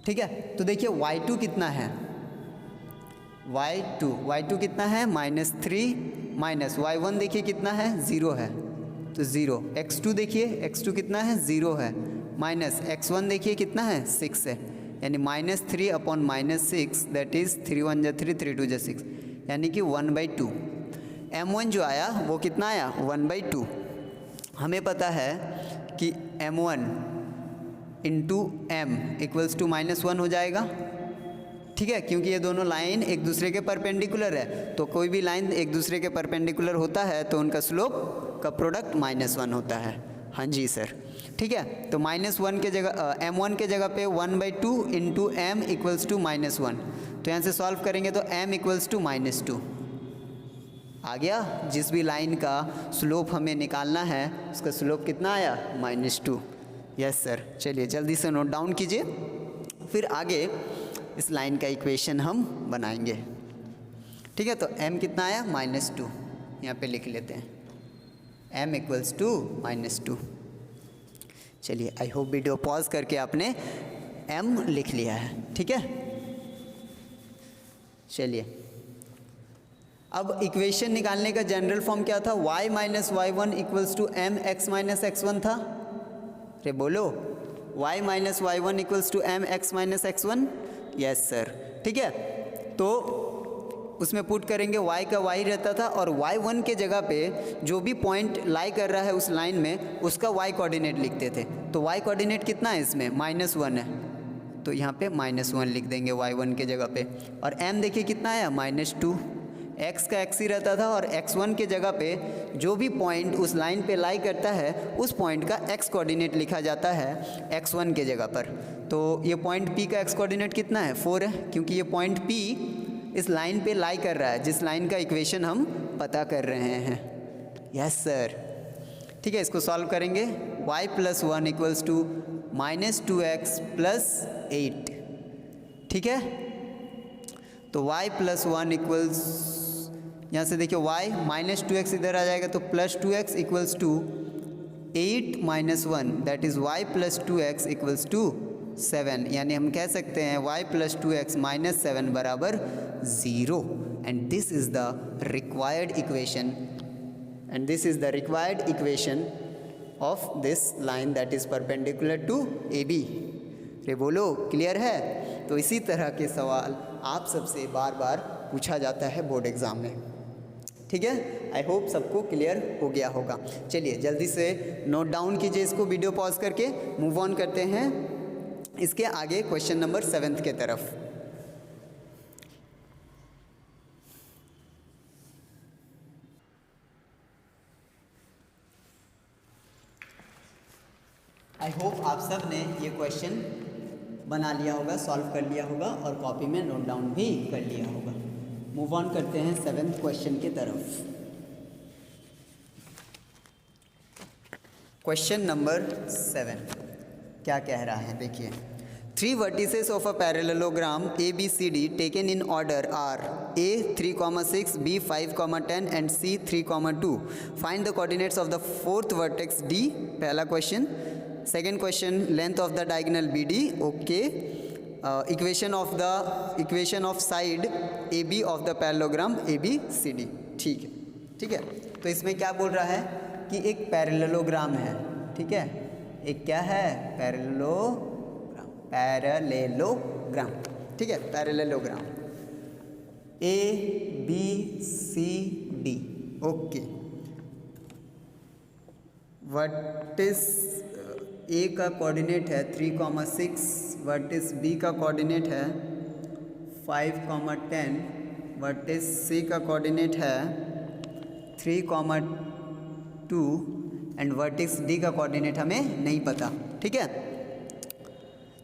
ठीक है, तो देखिए y2 कितना है? y2 कितना है? -3 माइनस y1 देखिए कितना है? 0 है, तो 0। x2 देखिए, x2 कितना है? 0 है, माइनस x1 देखिए कितना है? 6 है, यानी -3 अपॉन -6, दैट इज़ 3 1 जा 3, 3 2 जा 6, यानी कि 1/2। m1 जो आया वो कितना आया? 1/2। हमें पता है कि m1 into m equals to -1 हो जाएगा। ठीक है, क्योंकि ये दोनों लाइन एक दूसरे के परपेंडिकुलर है, तो कोई भी लाइन एक दूसरे के परपेंडिकुलर होता है तो उनका स्लोप का प्रोडक्ट -1 होता है। हाँ जी सर। ठीक है, तो -1 के जगह m1 के जगह पे 1/2 इंटू m इक्वल्स टू -1, तो यहाँ से सॉल्व करेंगे तो m इक्वल्स टू -2 आ गया। जिस भी लाइन का स्लोप हमें निकालना है उसका स्लोप कितना आया? -2। Yes sir. चलिए जल्दी से नोट डाउन कीजिए, फिर आगे इस लाइन का इक्वेशन हम बनाएंगे। ठीक है, तो m कितना आया? -2, यहाँ पे लिख लेते हैं, m इक्वल्स टू -2। चलिए, आई होप वीडियो पॉज करके आपने m लिख लिया है। ठीक है, चलिए अब इक्वेशन निकालने का जनरल फॉर्म क्या था? y minus y1 equals to m x minus x1 था। अरे बोलो, y minus y1 equals to m x minus x1। Yes sir. ठीक है, तो उसमें पुट करेंगे, y का y रहता था और y1 के जगह पे जो भी पॉइंट लाई कर रहा है उस लाइन में उसका y कोऑर्डिनेट लिखते थे। तो y कोऑर्डिनेट कितना है इसमें? -1 है, तो यहाँ पे -1 लिख देंगे y1 के जगह पे। और m देखिए कितना आया? -2। x का x ही रहता था और x1 के जगह पे जो भी पॉइंट उस लाइन पे लाई करता है उस पॉइंट का x कोऑर्डिनेट लिखा जाता है x1 के जगह पर। तो ये पॉइंट P का x कोऑर्डिनेट कितना है? 4 है, क्योंकि ये पॉइंट P इस लाइन पे लाई कर रहा है जिस लाइन का इक्वेशन हम पता कर रहे हैं। Yes sir. ठीक है, इसको सॉल्व करेंगे, y + 1 इक्वल्स टू -2x + 8। ठीक है, तो y + 1 इक्वल्स, यहाँ से देखिए y -2x इधर आ जाएगा तो +2x equals to 8 - 1, that is y + 2x equals to 7, यानी हम कह सकते हैं y + 2x - 7 बराबर 0, and this is the required equation and this is the required equation of this line that is perpendicular to AB। रे बोलो, clear है? तो इसी तरह के सवाल आप सबसे बार बार पूछा जाता है बोर्ड एग्ज़ाम में, ठीक है। आई होप सबको क्लियर हो गया होगा। चलिए जल्दी से नोट डाउन कीजिए इसको, वीडियो पॉज करके मूव ऑन करते हैं इसके आगे क्वेश्चन नंबर 7 के तरफ। आई होप आप सब ने ये क्वेश्चन बना लिया होगा, सॉल्व कर लिया होगा और कॉपी में नोट डाउन भी कर लिया होगा। मूव ऑन करते हैं 7th क्वेश्चन की तरफ। क्वेश्चन नंबर 7 क्या कह रहा है, देखिए। 3 vertices of a parallelogram ABCD taken in order are A 3,6, B 5,10 and C 3,2. Find the coordinates of the 4th vertex D, पहला question. Second question, length of the diagonal BD, okay. Equation of side AB of the parallelogram ABCD, ठीक है, ठीक है। तो इसमें क्या बोल रहा है कि एक पैरेललोग्राम है, ठीक है। एक क्या है? पैरेललोग्राम, ठीक है, parallelogram ABCD, okay. Vertex A का कोऑर्डिनेट है 3,6, वर्टिस B का कोऑर्डिनेट है 5,10, वर्टिस C का कोऑर्डिनेट है 3,2 एंड वर्टिस D का कोऑर्डिनेट हमें नहीं पता, ठीक है।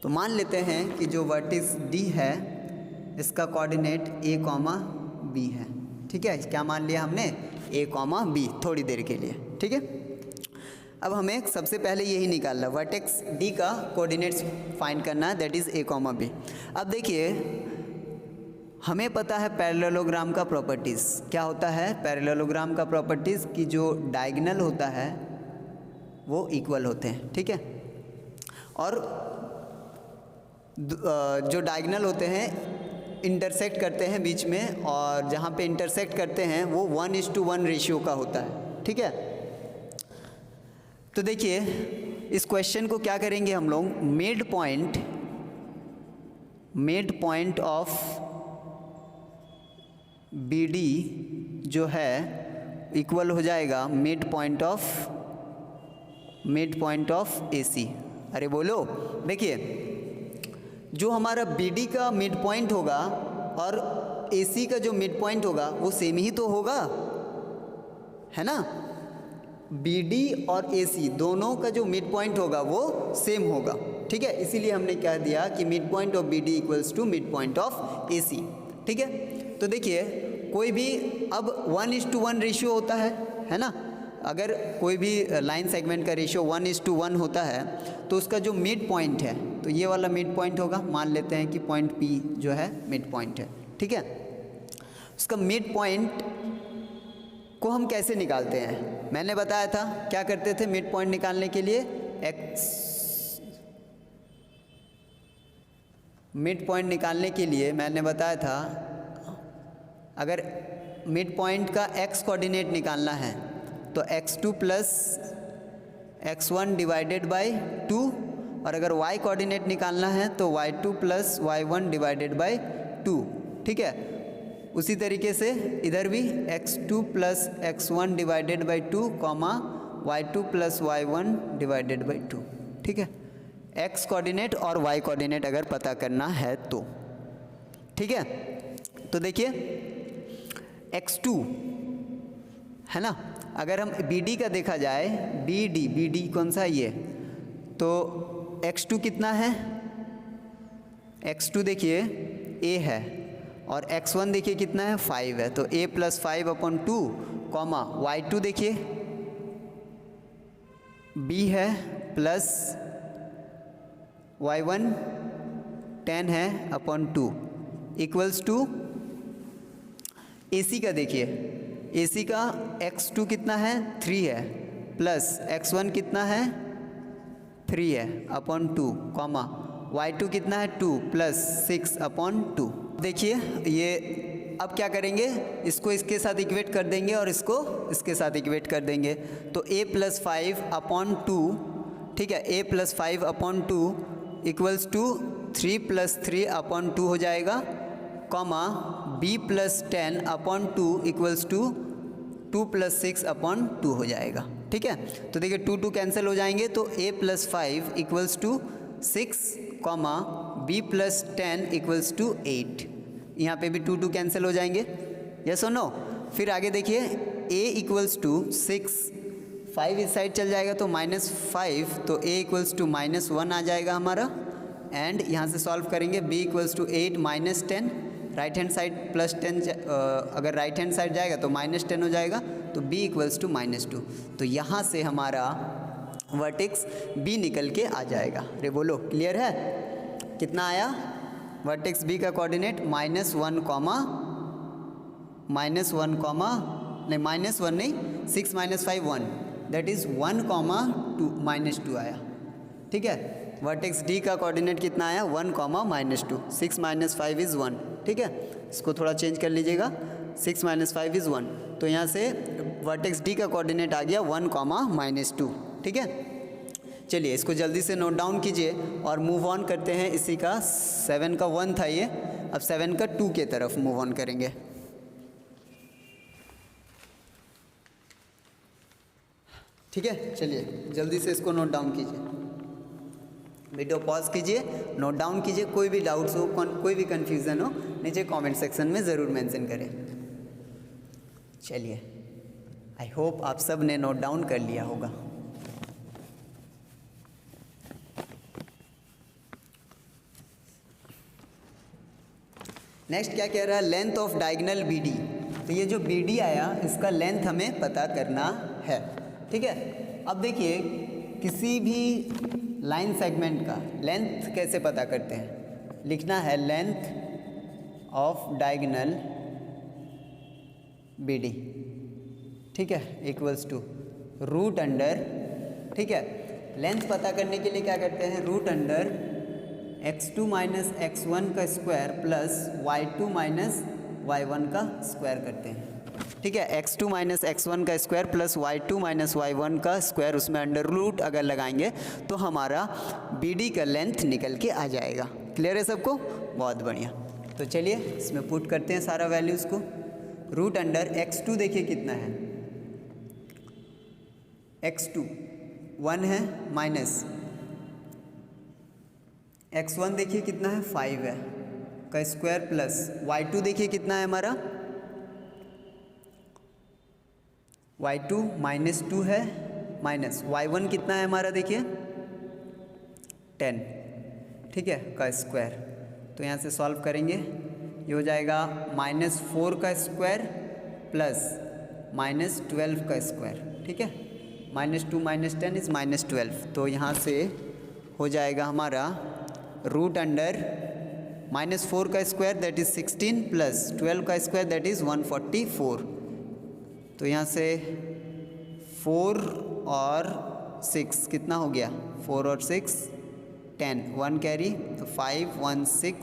तो मान लेते हैं कि जो वर्टिस D है इसका कोऑर्डिनेट A, B है, ठीक है। क्या मान लिया हमने? A, B थोड़ी देर के लिए, ठीक है। अब हमें सबसे पहले यही निकालना, वर्टेक्स D का कोऑर्डिनेट्स फाइंड करना है, दैट इज़ A, B। अब देखिए हमें पता है पैरेललोग्राम का प्रॉपर्टीज़ क्या होता है। पैरेललोग्राम का प्रॉपर्टीज़ कि जो डायगोनल होता है वो इक्वल होते हैं, ठीक है। और जो डायगोनल होते हैं इंटरसेक्ट करते हैं बीच में, और जहाँ पे इंटरसेक्ट करते हैं वो 1:1 रेशियो का होता है, ठीक है। तो देखिए इस क्वेश्चन को क्या करेंगे हम लोग, मिड पॉइंट ऑफ BD जो है इक्वल हो जाएगा मिड पॉइंट ऑफ AC। अरे बोलो, देखिए जो हमारा BD का मिड पॉइंट होगा और AC का जो मिड पॉइंट होगा वो सेम ही तो होगा, है ना। BD और AC दोनों का जो मिड पॉइंट होगा वो सेम होगा, ठीक है। इसीलिए हमने कह दिया कि mid point of BD equals to mid point of AC, ठीक है। तो देखिए कोई भी अब 1:1 रेशियो होता है ना। अगर कोई भी लाइन सेगमेंट का रेशियो 1:1 होता है तो उसका जो मिड पॉइंट है तो ये वाला मिड पॉइंट होगा। मान लेते हैं कि पॉइंट P जो है मिड पॉइंट है, ठीक है। उसका मिड पॉइंट को हम कैसे निकालते हैं, मैंने बताया था क्या करते थे मिड पॉइंट निकालने के लिए। मिड पॉइंट निकालने के लिए मैंने बताया था अगर मिड पॉइंट का x कोऑर्डिनेट निकालना है तो x2 plus x1 divided bye 2, और अगर y कोऑर्डिनेट निकालना है तो y2 plus y1 divided bye 2, ठीक है। उसी तरीके से इधर भी x2 plus x1 divided by 2, y2 plus y1 divided by 2, ठीक है। x कोऑर्डिनेट और y कोऑर्डिनेट अगर पता करना है तो, ठीक है। तो देखिए x2 है ना, अगर हम BD का देखा जाए, BD कौन सा ये, तो x2 कितना है, x2 देखिए A है और x1 देखिए कितना है 5 है, तो A प्लस 5/2, y2 देखिए B है प्लस y1 10 है अपॉन 2 इक्वल्स टू AC का देखिए, AC का x2 कितना है 3 है प्लस x1 कितना है 3 है अपॉन 2, y2 कितना है 2 प्लस 6/2। देखिए ये अब क्या करेंगे, इसको इसके साथ इक्वेट कर देंगे और इसको इसके साथ इक्वेट कर देंगे। तो a+5/2, ठीक है, a+5/2 इक्वल्स टू 3+3/2 हो जाएगा, कॉमा b+10/2 इक्वल्स टू 2+6/2 हो जाएगा। ठीक है, तो देखिए 2 2 कैंसिल हो जाएंगे, तो a+5 equals to 6, comma b+10 equals to 8। यहाँ पे भी 2 2 कैंसिल हो जाएंगे, यस और नो। फिर आगे देखिए a इक्वल्स टू 6, 5 इस साइड चल जाएगा तो -5, तो a इक्वल्स टू -1 आ जाएगा हमारा। एंड यहाँ से सॉल्व करेंगे, b equals to 8 -10, right hand side +10, अगर राइट हैंड साइड जाएगा तो -10 हो जाएगा, तो b इक्वल्स टू -2। तो यहाँ से हमारा वर्टेक्स b निकल के आ जाएगा। अरे बोलो, क्लियर है? कितना आया वर्टेक्स b का कोऑर्डिनेट? -1 कॉमा -1 नहीं, 6 - 5 1, दैट इज़ 1, 2 आया। ठीक है, वर्टेक्स d का कोऑर्डिनेट कितना आया? 1, -2, 6 - 5 इज़ 1। ठीक है, इसको थोड़ा चेंज कर लीजिएगा, 6 - 5 इज़ 1, तो यहाँ से वर्टेक्स d का कोऑर्डिनेट आ गया 1, -2। ठीक है, चलिए इसको जल्दी से नोट डाउन कीजिए और मूव ऑन करते हैं। इसी का 7 का 1 था ये, अब 7 का 2 के तरफ मूव ऑन करेंगे। ठीक है, चलिए जल्दी से इसको नोट डाउन कीजिए, वीडियो पॉज कीजिए, नोट डाउन कीजिए। कोई भी डाउट्स हो, कोई भी कन्फ्यूज़न हो, नीचे कमेंट सेक्शन में ज़रूर मेंशन करें। चलिए, आई होप आप सब ने नोट डाउन कर लिया होगा। नेक्स्ट क्या कह रहा है? Length of diagonal BD। तो ये जो BD आया, इसका लेंथ हमें पता करना है। ठीक है, अब देखिए किसी भी लाइन सेगमेंट का लेंथ कैसे पता करते हैं? लिखना है लेंथ ऑफ डायगोनल BD, ठीक है, इक्वल्स टू √अंडर, ठीक है, लेंथ पता करने के लिए क्या करते हैं? √अंडर x2 - x1 का स्क्वायर प्लस y2 - y1 का स्क्वायर करते हैं। ठीक है, x2 - x1 का स्क्वायर प्लस y2 - y1 का स्क्वायर, उसमें अंडर रूट अगर लगाएंगे तो हमारा BD का लेंथ निकल के आ जाएगा। क्लियर है सबको? बहुत बढ़िया। तो चलिए इसमें पुट करते हैं सारा वैल्यूज़ को। √अंडर x2 देखिए कितना है, x2 1 है, माइनस x1 देखिए कितना है, 5 है का स्क्वायर प्लस y2 देखिए कितना है हमारा, y2 -2 है, माइनस y1 कितना है हमारा देखिए 10, ठीक है, का स्क्वायर। तो यहाँ से सॉल्व करेंगे, ये हो जाएगा -4 का स्क्वायर प्लस -12 का स्क्वायर। ठीक है, -2 - 10 इज़ -12। तो यहाँ से हो जाएगा हमारा √अंडर -4 का स्क्वायर दैट इज़ 16 प्लस 12 का स्क्वायर दैट इज़ 144। तो यहाँ से 4 और 6 कितना हो गया? 4 और 6 10, 1 कैरी, तो 5 1 6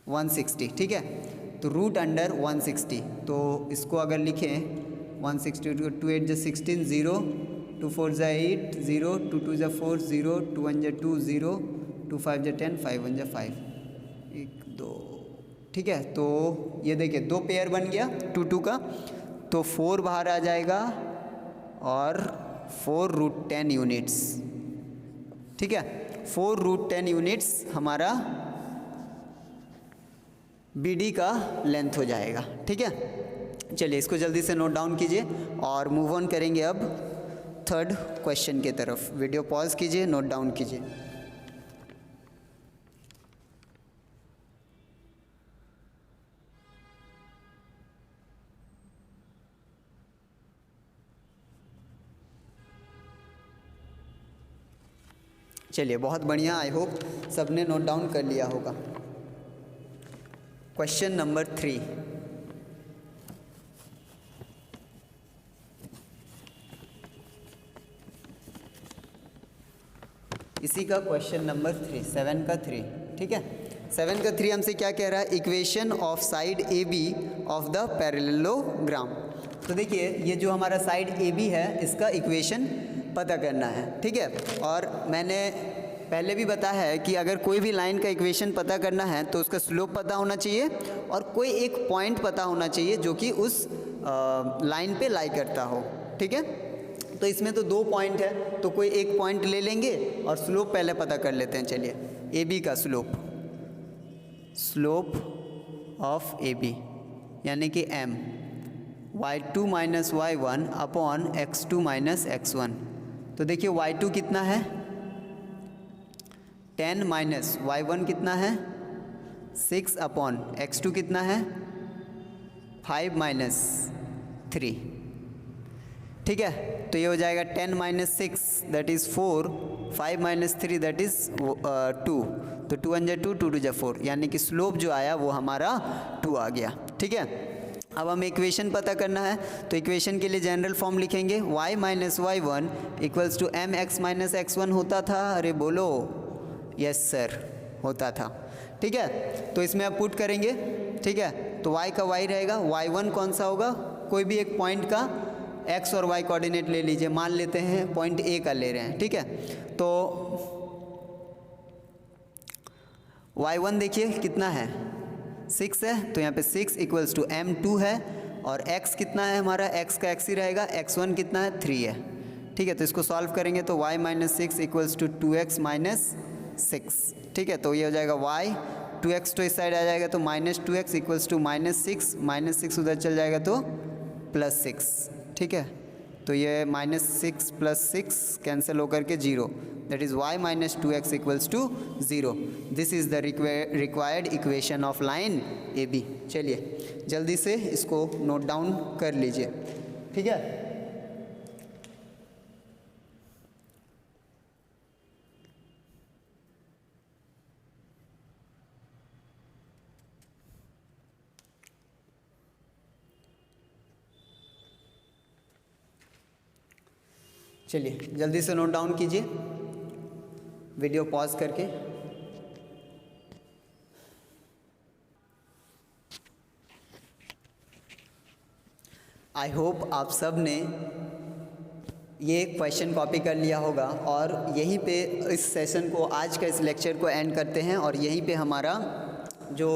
160। ठीक है, तो √अंडर 160, तो इसको अगर लिखें 160 2 8 × 16 0, 2 4 × 8 0, 2 2 × 4 0, 2 1 × 2 0, 2 5 × 10, 5 1 × 5, 1 2। ठीक है, तो ये देखिए 2 पेयर बन गया 2 2 का, तो 4 बाहर आ जाएगा और 4√10 यूनिट्स। ठीक है, 4√10 यूनिट्स हमारा BD का लेंथ हो जाएगा। ठीक है, चलिए इसको जल्दी से नोट डाउन कीजिए और मूव ऑन करेंगे अब 3rd क्वेश्चन की तरफ। वीडियो पॉज कीजिए, नोट डाउन कीजिए। चलिए बहुत बढ़िया, आई होप सबने नोट डाउन कर लिया होगा। क्वेश्चन नंबर 3, इसी का क्वेश्चन नंबर 3, 7 का 3। ठीक है, 7 का 3 हमसे क्या कह रहा है, equation of side A B of the parallelogram. तो देखिए ये जो हमारा साइड ए बी है इसका इक्वेशन पता करना है, ठीक है। और मैंने पहले भी बताया है कि अगर कोई भी लाइन का इक्वेशन पता करना है तो उसका स्लोप पता होना चाहिए और कोई एक पॉइंट पता होना चाहिए जो कि उस लाइन पे लाई करता हो, ठीक है। तो इसमें तो 2 पॉइंट है, तो कोई एक पॉइंट ले लेंगे और स्लोप पहले पता कर लेते हैं। चलिए ए बी का स्लोप ऑफ ए बी यानी कि m y2 minus y1 upon x2 minus x1। तो देखिए y2 कितना है 10 माइनस y1 कितना है 6 अपॉन x2 कितना है 5 माइनस 3, ठीक है। तो ये हो जाएगा 10 minus 6 that is 4, 5 minus 3 that is 2, तो 2 1 2 2 2 4, यानी कि स्लोप जो आया वो हमारा 2 आ गया, ठीक है। अब हमें इक्वेशन पता करना है, तो इक्वेशन के लिए जनरल फॉर्म लिखेंगे y minus y1 equals to m x minus x1 होता था। अरे बोलो यस सर होता था, ठीक है। तो इसमें आप पुट करेंगे, ठीक है। तो y का y रहेगा, y1 कौन सा होगा, कोई भी एक पॉइंट का x और y कोऑर्डिनेट ले लीजिए, मान लेते हैं पॉइंट A का ले रहे हैं, ठीक है। तो y1 देखिए कितना है 6 है, तो यहाँ पे 6 इक्वल्स टू m2 है, और x कितना है हमारा, x का x ही रहेगा, x1 कितना है 3 है, ठीक है। तो इसको सॉल्व करेंगे तो y minus 6 equals to 2x minus 6, ठीक है। तो ये हो जाएगा y, 2x तो इस साइड आ जाएगा तो minus 2x equals to minus 6 उधर चल जाएगा तो प्लस 6, ठीक है। तो ये माइनस 6 प्लस 6 कैंसिल होकर के 0, that is y minus 2x equals to 0। This is the required equation of line A B. चलिए जल्दी से इसको नोट डाउन कर लीजिए, ठीक है। चलिए जल्दी से नोट डाउन कीजिए, वीडियो पॉज करके। आई होप आप सब ने ये क्वेश्चन कॉपी कर लिया होगा, और यहीं पे इस सेशन को, आज का इस लेक्चर को एंड करते हैं, और यहीं पे हमारा जो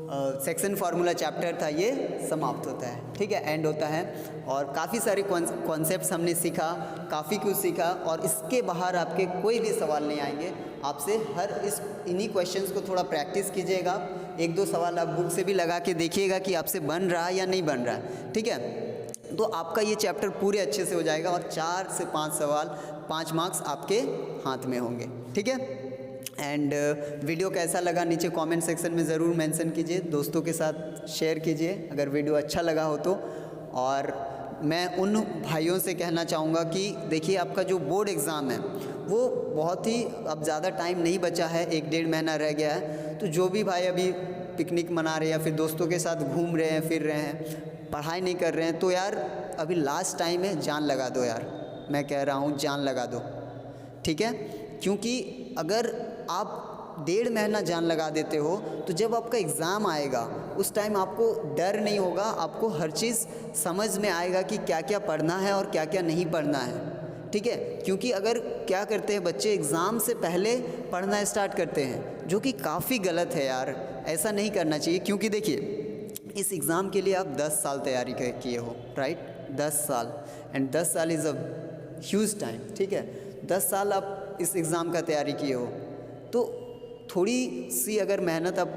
सेक्शन फार्मूला चैप्टर था ये समाप्त होता है, ठीक है, एंड होता है। और काफ़ी सारे कॉन्सेप्ट्स हमने सीखा, काफ़ी कुछ सीखा, और इसके बाहर आपके कोई भी सवाल नहीं आएंगे। आपसे इन्हीं क्वेश्चंस को थोड़ा प्रैक्टिस कीजिएगा, 1-2 सवाल आप बुक से भी लगा के देखिएगा कि आपसे बन रहा है या नहीं बन रहा है, ठीक है। तो आपका ये चैप्टर पूरे अच्छे से हो जाएगा, और 4 से 5 सवाल 5 मार्क्स आपके हाथ में होंगे, ठीक है। एंड वीडियो कैसा लगा नीचे कमेंट सेक्शन में ज़रूर मेंशन कीजिए, दोस्तों के साथ शेयर कीजिए अगर वीडियो अच्छा लगा हो तो। और मैं उन भाइयों से कहना चाहूँगा कि देखिए आपका जो बोर्ड एग्ज़ाम है वो बहुत ही अब ज़्यादा टाइम नहीं बचा है, 1-1.5 महीना रह गया है। तो जो भी भाई अभी पिकनिक मना रहे हैं या फिर दोस्तों के साथ घूम रहे हैं, फिर रहे हैं, पढ़ाई नहीं कर रहे हैं, तो यार अभी लास्ट टाइम है, जान लगा दो यार, मैं कह रहा हूँ जान लगा दो, ठीक है। क्योंकि अगर आप 1.5 महीना जान लगा देते हो तो जब आपका एग्ज़ाम आएगा उस टाइम आपको डर नहीं होगा, आपको हर चीज़ समझ में आएगा कि क्या क्या पढ़ना है और क्या क्या नहीं पढ़ना है, ठीक है। क्योंकि अगर क्या करते हैं बच्चे, एग्ज़ाम से पहले पढ़ना स्टार्ट करते हैं, जो कि काफ़ी गलत है यार, ऐसा नहीं करना चाहिए। क्योंकि देखिए इस एग्ज़ाम के लिए आप 10 साल तैयारी किए हो, राइट, 10 साल, एंड 10 साल इज़ अ ह्यूज टाइम, ठीक है। 10 साल आप इस एग्ज़ाम का तैयारी किए हो, तो थोड़ी सी अगर मेहनत आप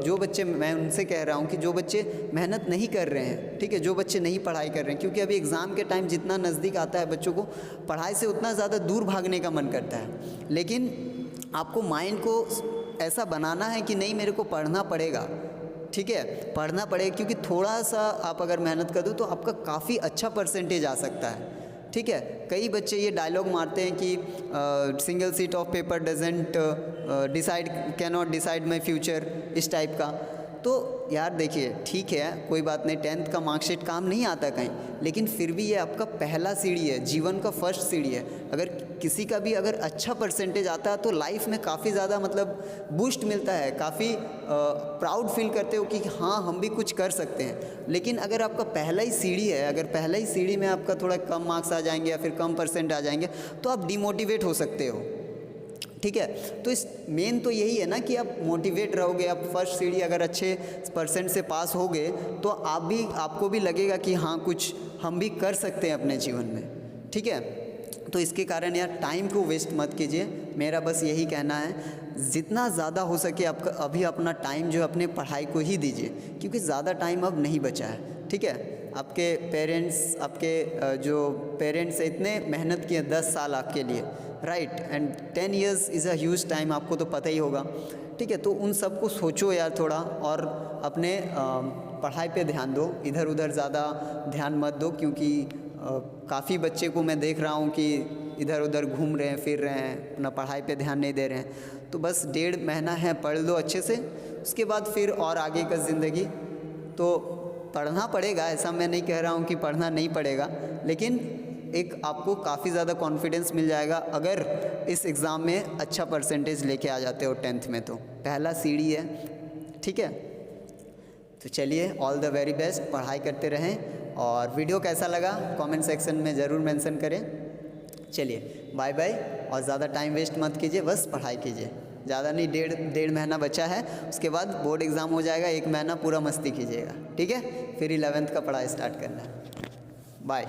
जो बच्चे, मैं उनसे कह रहा हूँ कि जो बच्चे मेहनत नहीं कर रहे हैं, ठीक है, जो बच्चे नहीं पढ़ाई कर रहे हैं, क्योंकि अभी एग्ज़ाम के टाइम जितना नज़दीक आता है बच्चों को पढ़ाई से उतना ज़्यादा दूर भागने का मन करता है। लेकिन आपको माइंड को ऐसा बनाना है कि नहीं मेरे को पढ़ना पड़ेगा, ठीक है, पढ़ना पड़ेगा, क्योंकि थोड़ा सा आप अगर मेहनत कर दो तो आपका काफ़ी अच्छा परसेंटेज आ सकता है, ठीक है। कई बच्चे ये डायलॉग मारते हैं कि single seat of paper doesn't cannot decide my future, इस टाइप का। तो यार देखिए ठीक है, कोई बात नहीं, 10th का मार्कशीट काम नहीं आता कहीं, लेकिन फिर भी ये आपका पहला सीढ़ी है, जीवन का फर्स्ट सीढ़ी है। अगर किसी का भी अगर अच्छा परसेंटेज आता है तो लाइफ में काफ़ी ज़्यादा मतलब बूस्ट मिलता है, काफ़ी प्राउड फील करते हो कि हाँ हम भी कुछ कर सकते हैं। लेकिन अगर आपका पहला ही सीढ़ी है, अगर पहला ही सीढ़ी में आपका थोड़ा कम मार्क्स आ जाएंगे या फिर कम परसेंट आ जाएंगे तो आप डिमोटिवेट हो सकते हो, ठीक है। तो इस मेन तो यही है ना कि आप मोटिवेट रहोगे, आप फर्स्ट सीढ़ी अगर अच्छे परसेंट से पास होगे तो आपको भी लगेगा कि हाँ कुछ हम भी कर सकते हैं अपने जीवन में, ठीक है। तो इसके कारण यार टाइम को वेस्ट मत कीजिए, मेरा बस यही कहना है। जितना ज़्यादा हो सके आपका अभी अपना टाइम जो है अपने पढ़ाई को ही दीजिए, क्योंकि ज़्यादा टाइम अब नहीं बचा है, ठीक है। आपके जो पेरेंट्स इतने मेहनत किए 10 साल आपके लिए, right, and 10 years is a huge time, आपको तो पता ही होगा, ठीक है। तो उन सब को सोचो यार थोड़ा, और अपने पढ़ाई पे ध्यान दो, इधर उधर ज़्यादा ध्यान मत दो, क्योंकि काफ़ी बच्चे को मैं देख रहा हूँ कि इधर उधर घूम रहे हैं, फिर रहे हैं, अपना पढ़ाई पे ध्यान नहीं दे रहे हैं। तो बस 1.5 महीना है, पढ़ लो अच्छे से, उसके बाद फिर और आगे का ज़िंदगी तो पढ़ना पड़ेगा, ऐसा मैं नहीं कह रहा हूँ कि पढ़ना नहीं पड़ेगा, लेकिन एक आपको काफ़ी ज़्यादा कॉन्फिडेंस मिल जाएगा अगर इस एग्ज़ाम में अच्छा परसेंटेज लेके आ जाते हो 10th में। तो पहला सीढ़ी है, ठीक है। तो चलिए, ऑल द वेरी बेस्ट, पढ़ाई करते रहें, और वीडियो कैसा लगा कमेंट सेक्शन में ज़रूर मेंशन करें। चलिए बाय बाय, और ज़्यादा टाइम वेस्ट मत कीजिए, बस पढ़ाई कीजिए, ज़्यादा नहीं, 1.5 महीना बचा है, उसके बाद बोर्ड एग्ज़ाम हो जाएगा, 1 महीना पूरा मस्ती कीजिएगा, ठीक है। फिर 11th का पढ़ाई स्टार्ट करना है। बाय।